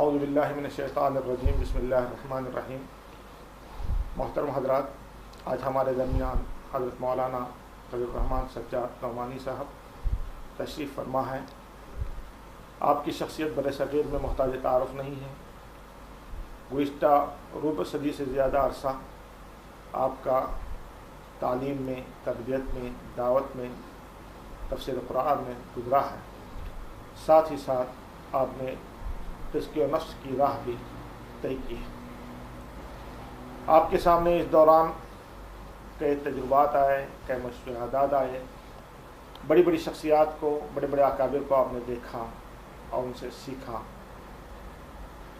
اعوذ باللہ من الشیطان الرجیم بسم اللہ الرحمن الرحیم۔ محترم حضرات، آج ہمارے درمیان حضرت مولانا فضل الرحمان سجاد نعمانی صاحب تشریف فرما ہے۔ آپ کی شخصیت برصغیر میں محتاج تعارف نہیں ہے۔ گزشتہ ربع صدی سے زیادہ عرصہ آپ کا تعلیم میں، تربیت میں، دعوت میں، تفسیر قرآن میں گزرا ہے۔ ساتھ ہی ساتھ آپ نے تزکیہ نفس کی راہ بھی طے کی ہے۔ آپ کے سامنے اس دوران کئی تجربات آئے، کئی مشاہدات آئے، بڑی بڑی شخصیات کو، بڑے بڑے اکابر کو آپ نے دیکھا اور ان سے سیکھا۔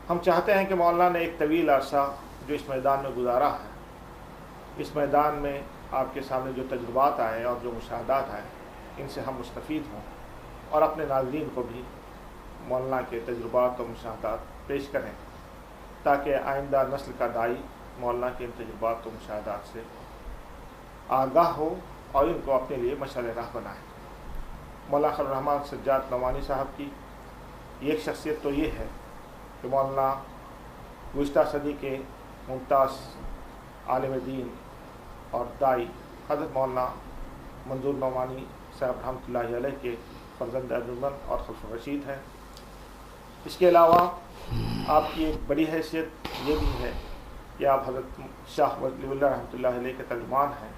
ہم چاہتے ہیں کہ مولانا نے ایک طویل عرصہ جو اس میدان میں گزارا ہے، اس میدان میں آپ کے سامنے جو تجربات آئے اور جو مشاہدات آئے، ان سے ہم مستفید ہوں اور اپنے ناظرین کو بھی مولانا کے تجربات و مشاہدات پیش کریں، تاکہ آئندہ نسل کا داعی مولانا کے ان تجربات و مشاہدات سے آگاہ ہو اور ان کو اپنے لیے مشعل راہ بنائے۔ مولانا فضل الرحمان سجاد نعمانی صاحب کی ایک شخصیت تو یہ ہے کہ مولانا گزشتہ صدی کے ممتاز عالم دین اور داعی حضرت مولانا منظور نعمانی صاحب رحمۃ اللہ علیہ کے فرزند ارجمند اور خلف رشید ہیں۔ اس کے علاوہ آپ کی ایک بڑی حیثیت یہ بھی ہے کہ آپ حضرت شاہ ولی اللہ رحمۃ اللہ علیہ کے ترجمان ہیں،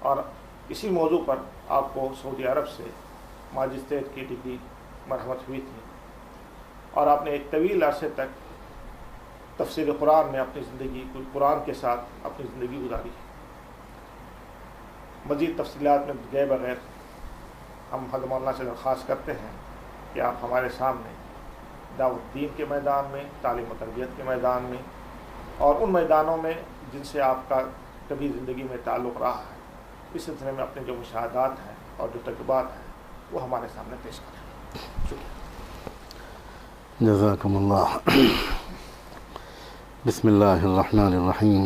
اور اسی موضوع پر آپ کو سعودی عرب سے ماجسٹریٹ کی ڈگری مرحمت ہوئی تھی، اور آپ نے ایک طویل عرصے تک تفسیر قرآن میں اپنی زندگی، قرآن کے ساتھ اپنی زندگی گزاری ہے۔ مزید تفصیلات میں گئے بغیر ہم حضرت مولانا سے درخواست کرتے ہیں کہ آپ ہمارے سامنے دعوت دین کے میدان میں، تعلیم و تربیت کے میدان میں اور ان میدانوں میں جن سے آپ کا کبھی زندگی میں تعلق رہا ہے، اس سلسلے میں اپنے جو مشاہدات ہیں اور جو تجربات ہیں وہ ہمارے سامنے پیش کریں۔ شکریہ۔ جزاکم اللہ۔ بسم اللہ الرحمن الرحیم۔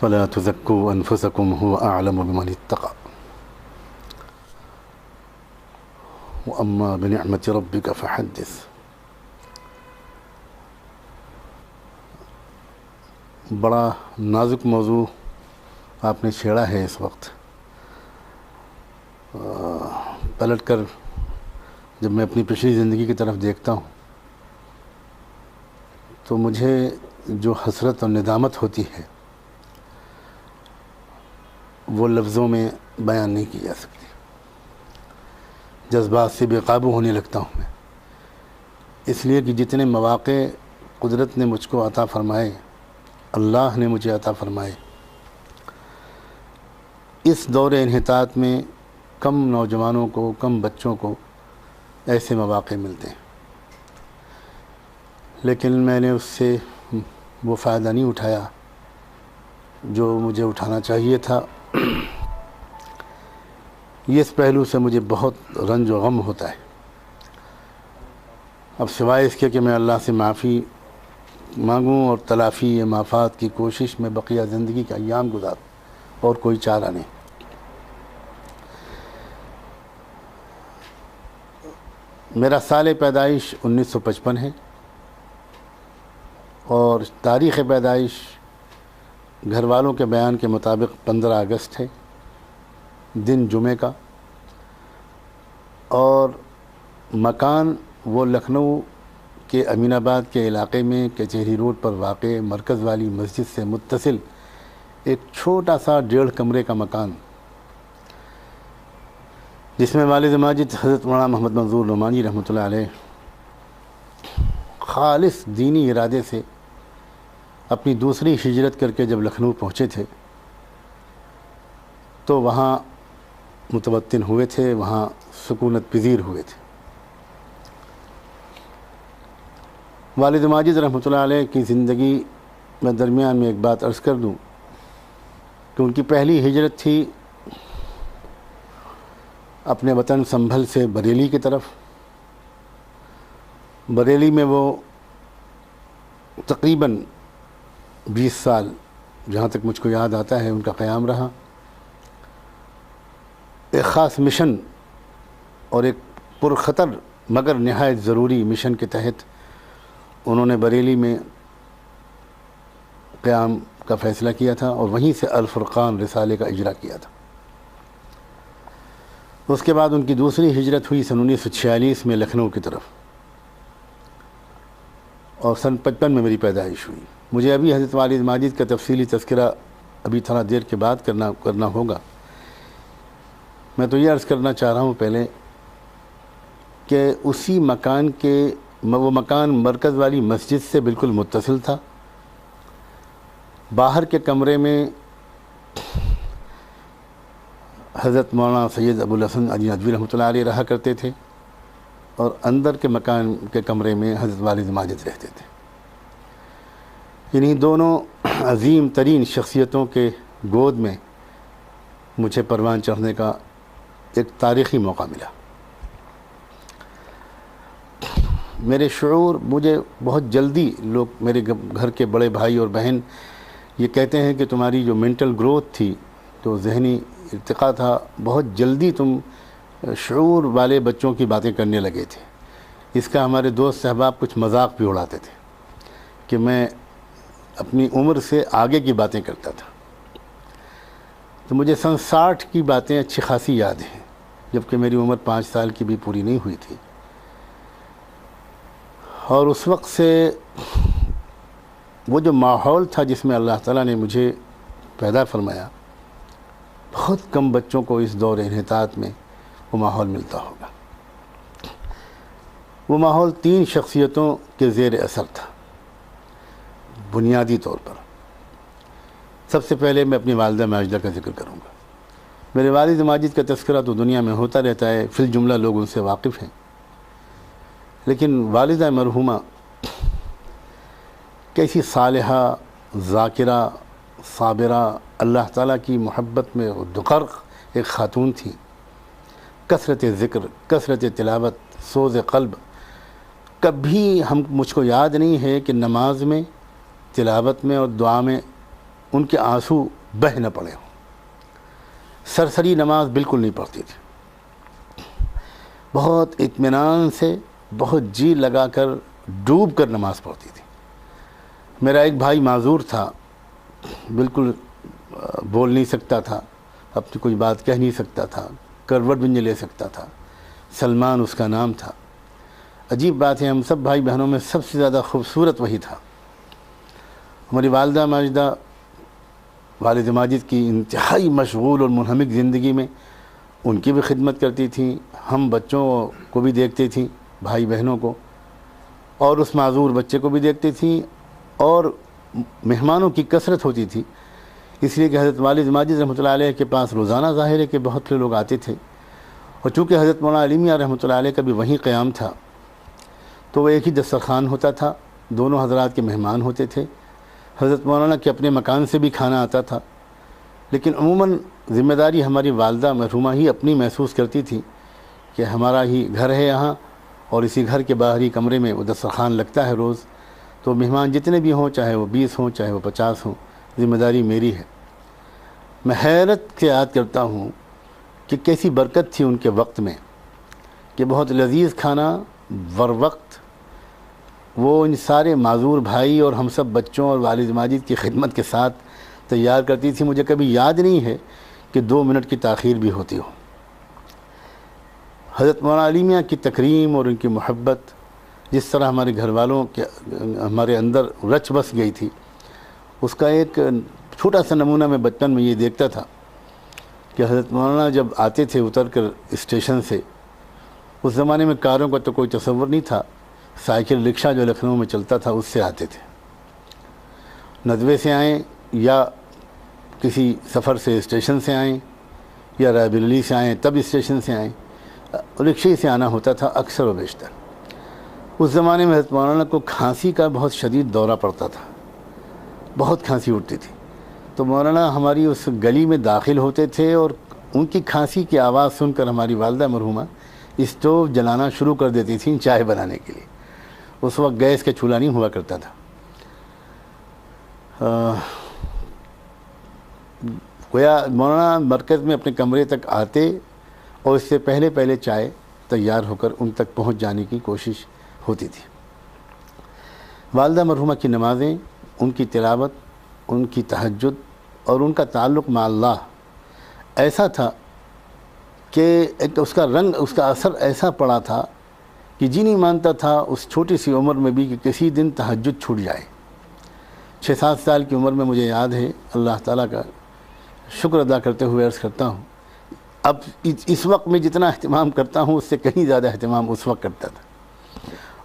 فلا تزکوا انفسکم هو اعلم بمن اتقى واما بنعمت ربک فحدث۔ بڑا نازک موضوع آپ نے چھیڑا ہے اس وقت۔ پلٹ کر جب میں اپنی پچھلی زندگی کی طرف دیکھتا ہوں تو مجھے جو حسرت اور ندامت ہوتی ہے وہ لفظوں میں بیان نہیں کی جا سکتی۔ جذبات سے بے قابو ہونے لگتا ہوں میں، اس لیے کہ جتنے مواقع قدرت نے مجھ کو عطا فرمائے، اللہ نے مجھے عطا فرمائے، اس دور انحطاط میں کم نوجوانوں کو، کم بچوں کو ایسے مواقع ملتے ہیں، لیکن میں نے اس سے وہ فائدہ نہیں اٹھایا جو مجھے اٹھانا چاہیے تھا۔ یہ اس پہلو سے مجھے بہت رنج و غم ہوتا ہے۔ اب سوائے اس کے کہ میں اللہ سے معافی مانگوں اور تلافی مافات کی کوشش میں بقیہ زندگی کا ایام گزاروں، اور کوئی چارہ نہیں۔ میرا سال پیدائش 1955 ہے، اور تاریخ پیدائش گھر والوں کے بیان کے مطابق 15 اگست ہے، دن جمعہ کا، اور مکان وہ لکھنؤ کے امین آباد کے علاقے میں کچہری روڈ پر واقع مرکز والی مسجد سے متصل ایک چھوٹا سا 1.5 کمرے کا مکان، جس میں والد ماجد حضرت مولانا محمد منظور نعمانی رحمۃ اللہ علیہ خالص دینی ارادے سے اپنی دوسری ہجرت کر کے جب لکھنؤ پہنچے تھے تو وہاں متوطن ہوئے تھے، وہاں سکونت پذیر ہوئے تھے۔ والد ماجد رحمۃ اللہ علیہ کی زندگی میں درمیان میں ایک بات عرض کر دوں کہ ان کی پہلی ہجرت تھی اپنے وطن سنبھل سے بریلی کی طرف۔ بریلی میں وہ تقریباً 20 سال، جہاں تک مجھ کو یاد آتا ہے، ان کا قیام رہا۔ ایک خاص مشن اور ایک پرخطر مگر نہایت ضروری مشن کے تحت انہوں نے بریلی میں قیام کا فیصلہ کیا تھا اور وہیں سے الفرقان رسالے کا اجرا کیا تھا۔ اس کے بعد ان کی دوسری ہجرت ہوئی سن 1946 میں لکھنؤ کی طرف، اور سن 55 میں میری پیدائش ہوئی۔ مجھے ابھی حضرت والد ماجد کا تفصیلی تذکرہ ابھی تھوڑا دیر کے بعد کرنا ہوگا۔ میں تو یہ عرض کرنا چاہ رہا ہوں پہلے کہ اسی مکان وہ مکان مرکز والی مسجد سے بالکل متصل تھا۔ باہر کے کمرے میں حضرت مولانا سید ابو الحسن علی ندوی رحمۃ اللہ علیہ رہا کرتے تھے، اور اندر کے مکان کے کمرے میں حضرت والد ماجد رہتے تھے۔ انہی دونوں عظیم ترین شخصیتوں کے گود میں مجھے پروان چڑھنے کا ایک تاریخی موقع ملا۔ میرے شعور مجھے بہت جلدی لوگ، میرے گھر کے بڑے بھائی اور بہن یہ کہتے ہیں کہ تمہاری جو مینٹل گروتھ تھی، جو ذہنی ارتقاء تھا، بہت جلدی تم شعور والے بچوں کی باتیں کرنے لگے تھے۔ اس کا ہمارے دوست احباب کچھ مذاق بھی اڑاتے تھے کہ میں اپنی عمر سے آگے کی باتیں کرتا تھا۔ تو مجھے سن 60 کی باتیں اچھی خاصی یاد ہیں، جبکہ میری عمر 5 سال کی بھی پوری نہیں ہوئی تھی، اور اس وقت سے وہ جو ماحول تھا جس میں اللہ تعالیٰ نے مجھے پیدا فرمایا، بہت کم بچوں کو اس دور انحطاط میں وہ ماحول ملتا ہوگا۔ وہ ماحول 3 شخصیتوں کے زیر اثر تھا بنیادی طور پر۔ سب سے پہلے میں اپنی والدہ ماجدہ کا ذکر کروں گا۔ میرے والد ماجد کا تذکرہ تو دنیا میں ہوتا رہتا ہے، فی الجملہ لوگ ان سے واقف ہیں، لیکن والدہ مرحومہ کیسی صالحہ، ذاکرہ، صابرہ، اللہ تعالیٰ کی محبت میں دغرق ایک خاتون تھی۔ کثرت ذکر، کثرت تلاوت، سوز قلب، کبھی مجھ کو یاد نہیں ہے کہ نماز میں، تلاوت میں اور دعا میں ان کے آنسو بہہ نہ پڑے ہوں۔ سرسری نماز بالکل نہیں پڑھتی تھی، بہت اطمینان سے، بہت جی لگا کر، ڈوب کر نماز پڑھتی تھی۔ میرا ایک بھائی معذور تھا، بالکل بول نہیں سکتا تھا، اپنی کوئی بات کہہ نہیں سکتا تھا، کروٹ بھی نہیں لے سکتا تھا، سلمان اس کا نام تھا۔ عجیب بات ہے، ہم سب بھائی بہنوں میں سب سے زیادہ خوبصورت وہی تھا۔ ہماری والدہ ماجدہ والد ماجد کی انتہائی مشغول اور منہمک زندگی میں ان کی بھی خدمت کرتی تھیں، ہم بچوں کو بھی دیکھتی تھیں، بھائی بہنوں کو، اور اس معذور بچے کو بھی دیکھتی تھیں، اور مہمانوں کی کثرت ہوتی تھی، اس لیے کہ حضرت والد ماجد رحمۃ اللہ علیہ کے پاس روزانہ ظاہر ہے کہ بہت سے لوگ آتے تھے، اور چونکہ حضرت مولانا علی میاں رحمۃ اللہ علیہ کا بھی وہیں قیام تھا، تو وہ ایک ہی دسترخوان ہوتا تھا، دونوں حضرات کے مہمان ہوتے تھے۔ حضرت مولانا کے اپنے مکان سے بھی کھانا آتا تھا، لیکن عموماً ذمہ داری ہماری والدہ مرحومہ ہی اپنی محسوس کرتی تھی کہ ہمارا ہی گھر ہے یہاں، اور اسی گھر کے باہری کمرے میں وہ دسترخوان لگتا ہے روز، تو مہمان جتنے بھی ہوں، چاہے وہ 20 ہوں، چاہے وہ 50 ہوں، ذمہ داری میری ہے۔ میں حیرت سے یاد کرتا ہوں کہ کیسی برکت تھی ان کے وقت میں، کہ بہت لذیذ کھانا ور وقت وہ ان سارے معذور بھائی اور ہم سب بچوں اور والد ماجد کی خدمت کے ساتھ تیار کرتی تھی۔ مجھے کبھی یاد نہیں ہے کہ 2 منٹ کی تاخیر بھی ہوتی ہو۔ حضرت مولانا علی میاں کی تکریم اور ان کی محبت جس طرح ہمارے گھر والوں کے ہمارے اندر رچ بس گئی تھی، اس کا ایک چھوٹا سا نمونہ میں بچپن میں یہ دیکھتا تھا کہ حضرت مولانا جب آتے تھے اتر کر اسٹیشن سے، اس زمانے میں کاروں کا تو کوئی تصور نہیں تھا، سائیکل رکشہ جو لکھنؤ میں چلتا تھا اس سے آتے تھے، ندوے سے آئیں یا کسی سفر سے اسٹیشن سے آئیں یا رائے بریلی سے آئیں تب اسٹیشن سے آئیں، رکشے سے آنا ہوتا تھا اکثر و بیشتر۔ اس زمانے میں حضرت مولانا کو کھانسی کا بہت شدید دورہ پڑتا تھا، بہت کھانسی اٹھتی تھی، تو مولانا ہماری اس گلی میں داخل ہوتے تھے، اور ان کی کھانسی کی آواز سن کر ہماری والدہ مرحومہ اسٹوو جلانا شروع کر دیتی تھیں چائے بنانے کے لیے۔ اس وقت گیس کا چولہا نہیں ہوا کرتا تھا۔ گویا مولانا مرکز میں اپنے کمرے تک آتے اور اس سے پہلے چائے تیار ہو کر ان تک پہنچ جانے کی کوشش ہوتی تھی۔ والدہ مرحومہ کی نمازیں، ان کی تلاوت، ان کی تہجد اور ان کا تعلق مع اللہ ایسا تھا کہ ایک اس کا رنگ، اس کا اثر ایسا پڑا تھا کہ جی نہیں مانتا تھا اس چھوٹی سی عمر میں بھی کہ کسی دن تہجد چھوٹ جائے۔ 6-7 سال کی عمر میں مجھے یاد ہے، اللہ تعالیٰ کا شکر ادا کرتے ہوئے عرض کرتا ہوں، اب اس وقت میں جتنا اہتمام کرتا ہوں اس سے کہیں زیادہ اہتمام اس وقت کرتا تھا۔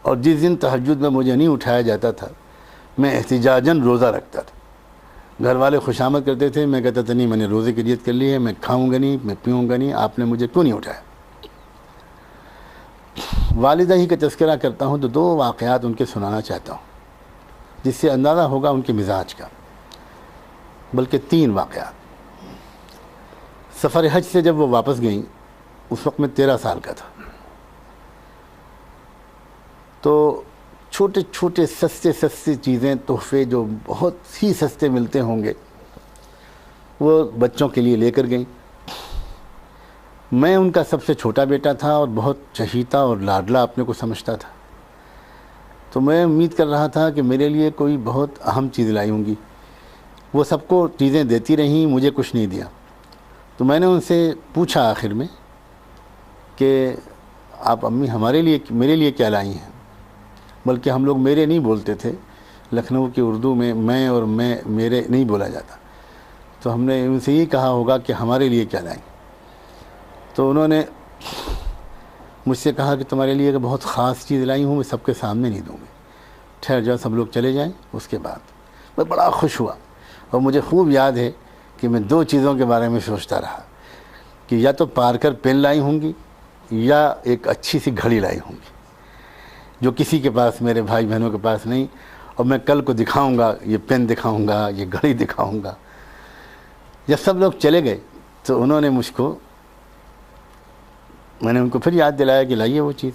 اور جس دن تہجد میں مجھے نہیں اٹھایا جاتا تھا میں احتجاجاً روزہ رکھتا تھا۔ گھر والے خوشامد کرتے تھے، میں کہتا تھا نہیں، میں نے روزے کی نیت کر لی ہے، میں کھاؤں گا نہیں، میں پیوں گا نہیں، آپ نے مجھے کیوں نہیں اٹھایا۔ والدہ ہی کا تذکرہ کرتا ہوں تو 2 واقعات ان کے سنانا چاہتا ہوں جس سے اندازہ ہوگا ان کے مزاج کا، بلکہ 3 واقعات۔ سفر حج سے جب وہ واپس گئیں اس وقت میں 13 سال کا تھا، تو چھوٹے چھوٹے سستے چیزیں، تحفے جو بہت ہی سستے ملتے ہوں گے وہ بچوں کے لیے لے کر گئیں۔ میں ان کا سب سے چھوٹا بیٹا تھا اور بہت چہیتا اور لاڈلا اپنے کو سمجھتا تھا، تو میں امید کر رہا تھا کہ میرے لیے کوئی بہت اہم چیز لائی ہوں گی۔ وہ سب کو چیزیں دیتی رہیں، مجھے کچھ نہیں دیا۔ تو میں نے ان سے پوچھا آخر میں کہ آپ امی میرے لیے کیا لائی ہیں؟ بلکہ ہم لوگ میرے نہیں بولتے تھے، لکھنؤ کی اردو میں اور میرے نہیں بولا جاتا، تو ہم نے ان سے یہ کہا ہوگا کہ ہمارے لیے کیا لائیں۔ تو انہوں نے مجھ سے کہا کہ تمہارے لیے بہت خاص چیز لائی ہوں، میں سب کے سامنے نہیں دوں گی، ٹھہر جاؤ، سب لوگ چلے جائیں، اس کے بعد۔ میں بڑا خوش ہوا اور مجھے خوب یاد ہے کہ میں 2 چیزوں کے بارے میں سوچتا رہا کہ یا تو پارکر پین لائی ہوں گی یا ایک اچھی سی گھڑی لائی ہوں گی، جو کسی کے پاس، میرے بھائی بہنوں کے پاس نہیں، اور میں کل کو دکھاؤں گا، یہ پین دکھاؤں گا، یہ گھڑی دکھاؤں گا۔ جب سب لوگ چلے گئے تو انہوں نے میں نے ان کو پھر یاد دلایا کہ لائیے وہ چیز،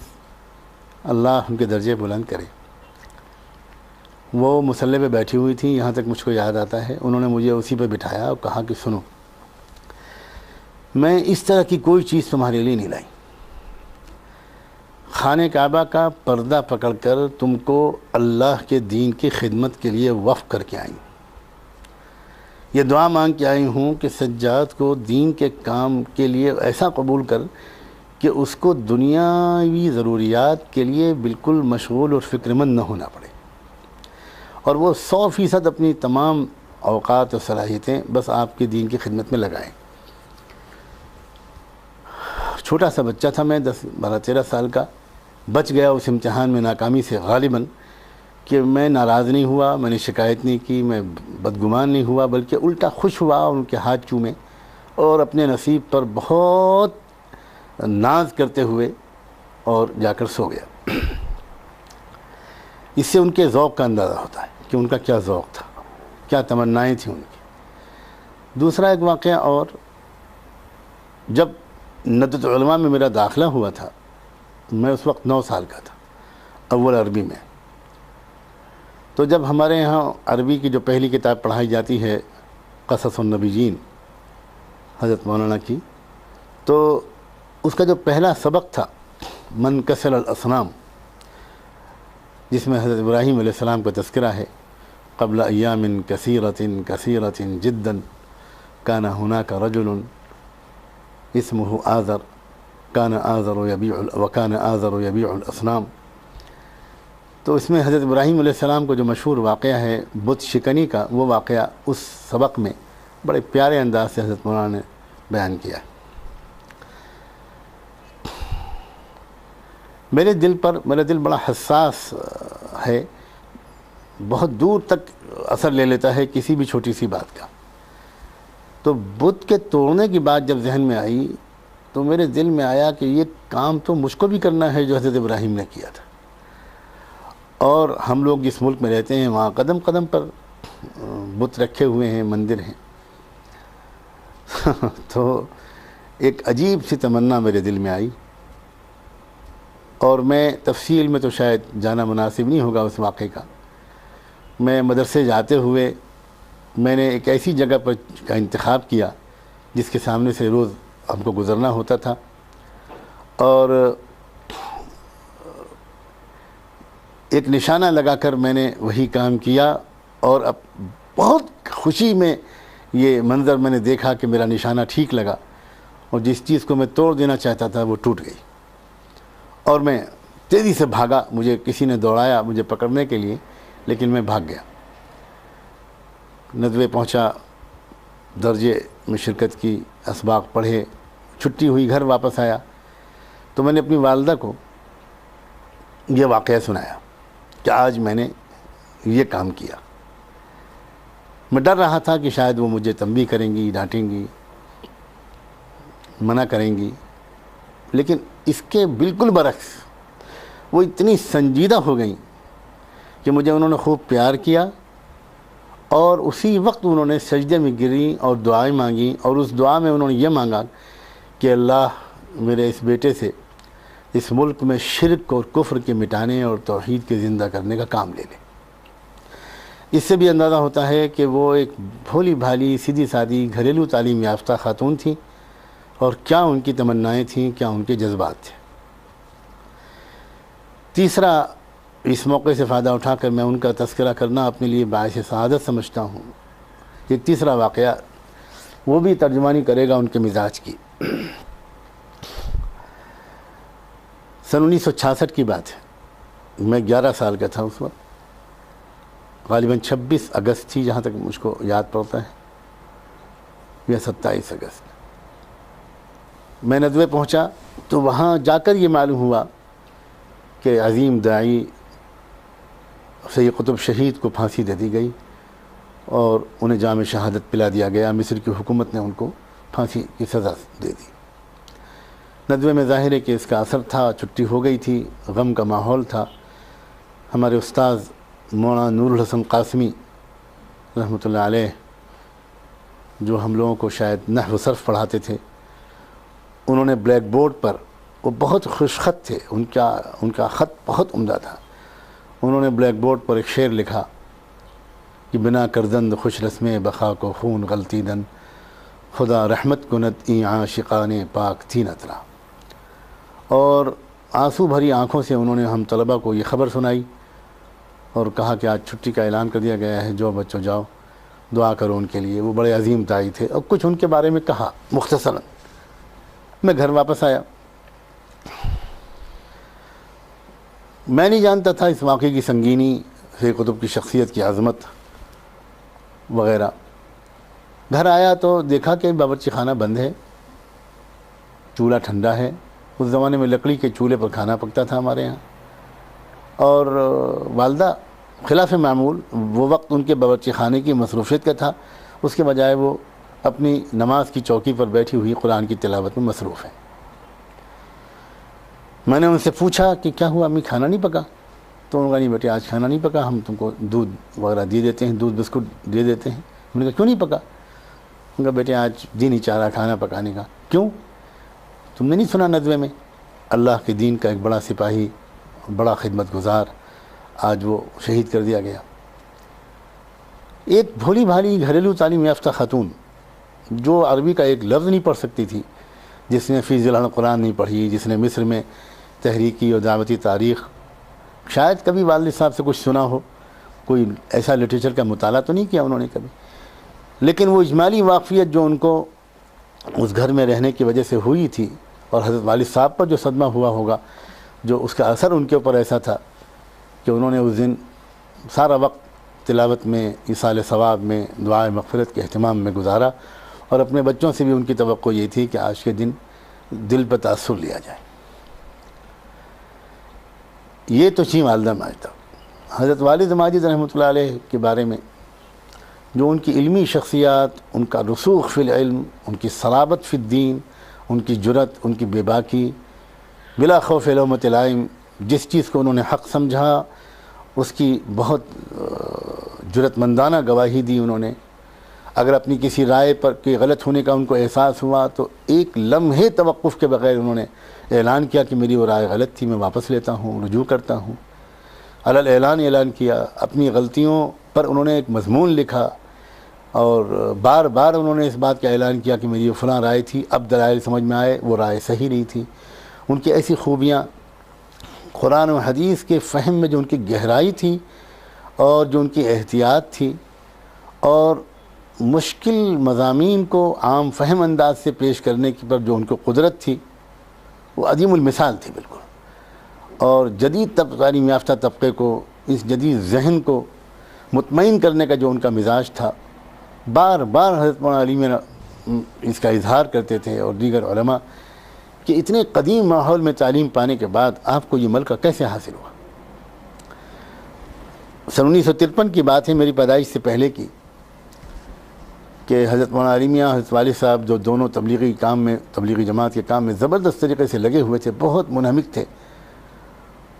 اللہ ان کے درجے بلند کرے۔ وہ مصلی پہ بیٹھی ہوئی تھیں، یہاں تک مجھ کو یاد آتا ہے، انہوں نے مجھے اسی پہ بٹھایا اور کہا کہ سنو، میں اس طرح کی کوئی چیز تمہارے لیے نہیں لائی، خانہ کعبہ کا پردہ پکڑ کر تم کو اللہ کے دین کی خدمت کے لیے وقف کر کے آئی، یہ دعا مانگ کے آئی ہوں کہ سجاد کو دین کے کام کے لیے ایسا قبول کر کہ اس کو دنیاوی ضروریات کے لیے بالکل مشغول اور فکر مند نہ ہونا پڑے، اور وہ 100% اپنی تمام اوقات اور صلاحیتیں بس آپ کے دین کی خدمت میں لگائیں۔ چھوٹا سا بچہ تھا میں، 12-13 سال کا، بچ گیا اس امتحان میں ناکامی سے غالباً، کہ میں ناراض نہیں ہوا، میں نے شکایت نہیں کی، میں بدگمان نہیں ہوا، بلکہ الٹا خوش ہوا، ان کے ہاتھ چومے اور اپنے نصیب پر بہت ناز کرتے ہوئے اور جا کر سو گیا۔ اس سے ان کے ذوق کا اندازہ ہوتا ہے کہ ان کا کیا ذوق تھا، کیا تمنائیں تھیں ان کی۔ دوسرا ایک واقعہ اور، جب ندوۃ العلماء میں میرا داخلہ ہوا تھا، میں اس وقت 9 سال کا تھا، اول عربی میں۔ تو جب ہمارے یہاں عربی کی جو پہلی کتاب پڑھائی جاتی ہے قصص النبیین حضرت مولانا کی، تو اس کا جو پہلا سبق تھا من کسر الاصنام، جس میں حضرت ابراہیم علیہ السلام کا تذکرہ ہے، قبل ایام کثیرۃ کثیرۃ جدا کان ہناک رجل اسمہ آذر کان آذر یبیع الاصنام۔ تو اس میں حضرت ابراہیم علیہ السلام کو جو مشہور واقعہ ہے بت شکنی کا، وہ واقعہ اس سبق میں بڑے پیارے انداز سے حضرت مولانا نے بیان کیا ہے۔ میرا دل بڑا حساس ہے، بہت دور تک اثر لے لیتا ہے کسی بھی چھوٹی سی بات کا۔ تو بت کے توڑنے کی بات جب ذہن میں آئی تو میرے دل میں آیا کہ یہ کام تو مجھ کو بھی کرنا ہے جو حضرت ابراہیم نے کیا تھا، اور ہم لوگ جس ملک میں رہتے ہیں وہاں قدم قدم پر بت رکھے ہوئے ہیں، مندر ہیں۔ تو ایک عجیب سی تمنا میرے دل میں آئی، اور میں تفصیل میں تو شاید جانا مناسب نہیں ہوگا اس واقعے کا۔ میں مدرسے جاتے ہوئے میں نے ایک ایسی جگہ پر کا انتخاب کیا جس کے سامنے سے روز ہم کو گزرنا ہوتا تھا، اور ایک نشانہ لگا کر میں نے وہی کام کیا، اور اب بہت خوشی میں یہ منظر میں نے دیکھا کہ میرا نشانہ ٹھیک لگا، اور جس چیز کو میں توڑ دینا چاہتا تھا وہ ٹوٹ گئی، اور میں تیزی سے بھاگا۔ مجھے کسی نے دوڑایا مجھے پکڑنے کے لیے، لیکن میں بھاگ گیا۔ ندوے پہنچا، درجے میں شرکت کی، اسباق پڑھے، چھٹی ہوئی، گھر واپس آیا تو میں نے اپنی والدہ کو یہ واقعہ سنایا کہ آج میں نے یہ کام کیا۔ میں ڈر رہا تھا کہ شاید وہ مجھے تنبیہ کریں گی، ڈانٹیں گی، منع کریں گی، لیکن اس کے بالکل برعکس وہ اتنی سنجیدہ ہو گئیں کہ مجھے انہوں نے خوب پیار کیا، اور اسی وقت انہوں نے سجدے میں گریں اور دعائیں مانگیں، اور اس دعا میں انہوں نے یہ مانگا کہ اللہ میرے اس بیٹے سے اس ملک میں شرک اور کفر کے مٹانے اور توحید کے زندہ کرنے کا کام لے لے۔ اس سے بھی اندازہ ہوتا ہے کہ وہ ایک بھولی بھالی سیدھی سادی گھریلو تعلیم یافتہ خاتون تھیں، اور کیا ان کی تمنائیں تھیں، کیا ان کے جذبات تھے۔ تیسرا، اس موقع سے فائدہ اٹھا کر میں ان کا تذکرہ کرنا اپنے لیے باعث سعادت سمجھتا ہوں۔ یہ تیسرا واقعہ وہ بھی ترجمانی کرے گا ان کے مزاج کی۔ سن 1966 کی بات ہے، میں 11 سال کا تھا اس وقت، غالباً 26 اگست تھی جہاں تک مجھ کو یاد پڑتا ہے، یا 27 اگست۔ میں ندوے پہنچا تو وہاں جا کر یہ معلوم ہوا کہ عظیم داعی سید قطب شہید کو پھانسی دے دی گئی، اور انہیں جام شہادت پلا دیا گیا۔ مصر کی حکومت نے ان کو پھانسی کی سزا دے دی۔ ندوے میں ظاہر ہے کہ اس کا اثر تھا، چھٹی ہو گئی تھی، غم کا ماحول تھا۔ ہمارے استاذ مولانا نور الحسن قاسمی رحمۃ اللہ علیہ، جو ہم لوگوں کو شاید نحو و صرف پڑھاتے تھے، انہوں نے بلیک بورڈ پر، وہ بہت خوش خط تھے، ان کا خط بہت عمدہ تھا، انہوں نے بلیک بورڈ پر ایک شعر لکھا کہ بنا کردند خوش رسم بقا کو خون غلطی دن، خدا رحمت کند این عاشقان پاک تھی نترا۔ اور آنسو بھری آنکھوں سے انہوں نے ہم طلبہ کو یہ خبر سنائی، اور کہا کہ آج چھٹی کا اعلان کر دیا گیا ہے، جو بچوں جاؤ دعا کرو ان کے لیے۔ وہ بڑے عظیم داعی تھے، اور کچھ ان کے بارے میں کہا مختصراً۔ میں گھر واپس آیا، میں نہیں جانتا تھا اس واقعے کی سنگینی، سید قطب کی شخصیت کی عظمت وغیرہ۔ گھر آیا تو دیکھا کہ باورچی خانہ بند ہے، چولہا ٹھنڈا ہے۔ اس زمانے میں لکڑی کے چولہے پر کھانا پکتا تھا ہمارے یہاں، اور والدہ خلاف معمول، وہ وقت ان کے باورچی خانے کی مصروفیت کا تھا، اس کے بجائے وہ اپنی نماز کی چوکی پر بیٹھی ہوئی قرآن کی تلاوت میں مصروف ہیں۔ میں نے ان سے پوچھا کہ کیا ہوا امی، کھانا نہیں پکا؟ تو انہوں نے کہا نہیں بیٹے، آج کھانا نہیں پکا، ہم تم کو دودھ وغیرہ دے دیتے ہیں، دودھ بسکٹ دے دیتے ہیں۔ میں نے کہا کیوں نہیں پکا؟ انہوں نے کہا بیٹے آج دین نہیں چاہ رہا کھانا پکانے کا۔ کیوں؟ تم نے نہیں سنا ندوے میں اللہ کے دین کا ایک بڑا سپاہی، بڑا خدمت گزار، آج وہ شہید کر دیا گیا۔ ایک بھولی بھالی گھریلو تعلیم یافتہ خاتون جو عربی کا ایک لفظ نہیں پڑھ سکتی تھی، جس نے فی ظلال قرآن نہیں پڑھی، جس نے مصر میں تحریکی اور دعوتی تاریخ، شاید کبھی والد صاحب سے کچھ سنا ہو، کوئی ایسا لٹریچر کا مطالعہ تو نہیں کیا انہوں نے کبھی، لیکن وہ اجمالی واقفیت جو ان کو اس گھر میں رہنے کی وجہ سے ہوئی تھی، اور حضرت والد صاحب پر جو صدمہ ہوا ہوگا، جو اس کا اثر ان کے اوپر ایسا تھا کہ انہوں نے اس دن سارا وقت تلاوت میں، ایصال ثواب میں، دعائے مغفرت کے اہتمام میں گزارا، اور اپنے بچوں سے بھی ان کی توقع یہ تھی کہ آج کے دن دل پہ تاثر لیا جائے۔ یہ تو تھی والدہ ماجدہ۔ حضرت والد ماجد رحمۃ اللہ علیہ کے بارے میں جو ان کی علمی شخصیات، ان کا رسوخ فی العلم، ان کی صلابت فی الدین، ان کی جرأت، ان کی بے باکی، بلا خوف لومۃ لائم، جس چیز کو انہوں نے حق سمجھا اس کی بہت جرأت مندانہ گواہی دی انہوں نے۔ اگر اپنی کسی رائے پر کہ غلط ہونے کا ان کو احساس ہوا تو ایک لمحے توقف کے بغیر انہوں نے اعلان کیا کہ میری وہ رائے غلط تھی، میں واپس لیتا ہوں، رجوع کرتا ہوں۔ علی اعلان کیا۔ اپنی غلطیوں پر انہوں نے ایک مضمون لکھا، اور بار بار انہوں نے اس بات کا اعلان کیا کہ میری وہ فلاں رائے تھی، اب دلائل سمجھ میں آئے وہ رائے صحیح نہیں تھی۔ ان کی ایسی خوبیاں قرآن و حدیث کے فہم میں جو ان کی گہرائی تھی اور جو ان کی احتیاط تھی اور مشکل مضامین کو عام فہم انداز سے پیش کرنے کی پر جو ان کو قدرت تھی وہ عظیم المثال تھی بالکل. اور جدید تعلیم یافتہ طبقے کو، اس جدید ذہن کو مطمئن کرنے کا جو ان کا مزاج تھا، بار بار حضرت مولانا علی میاں اس کا اظہار کرتے تھے اور دیگر علماء کہ اتنے قدیم ماحول میں تعلیم پانے کے بعد آپ کو یہ ملکہ کیسے حاصل ہوا. سن 1953 کی بات ہے، میری پیدائش سے پہلے کی، کہ حضرت مولانا علی میاں، حضرت والد صاحب جو دونوں تبلیغی کام میں، تبلیغی جماعت کے کام میں زبردست طریقے سے لگے ہوئے تھے، بہت منہمک تھے.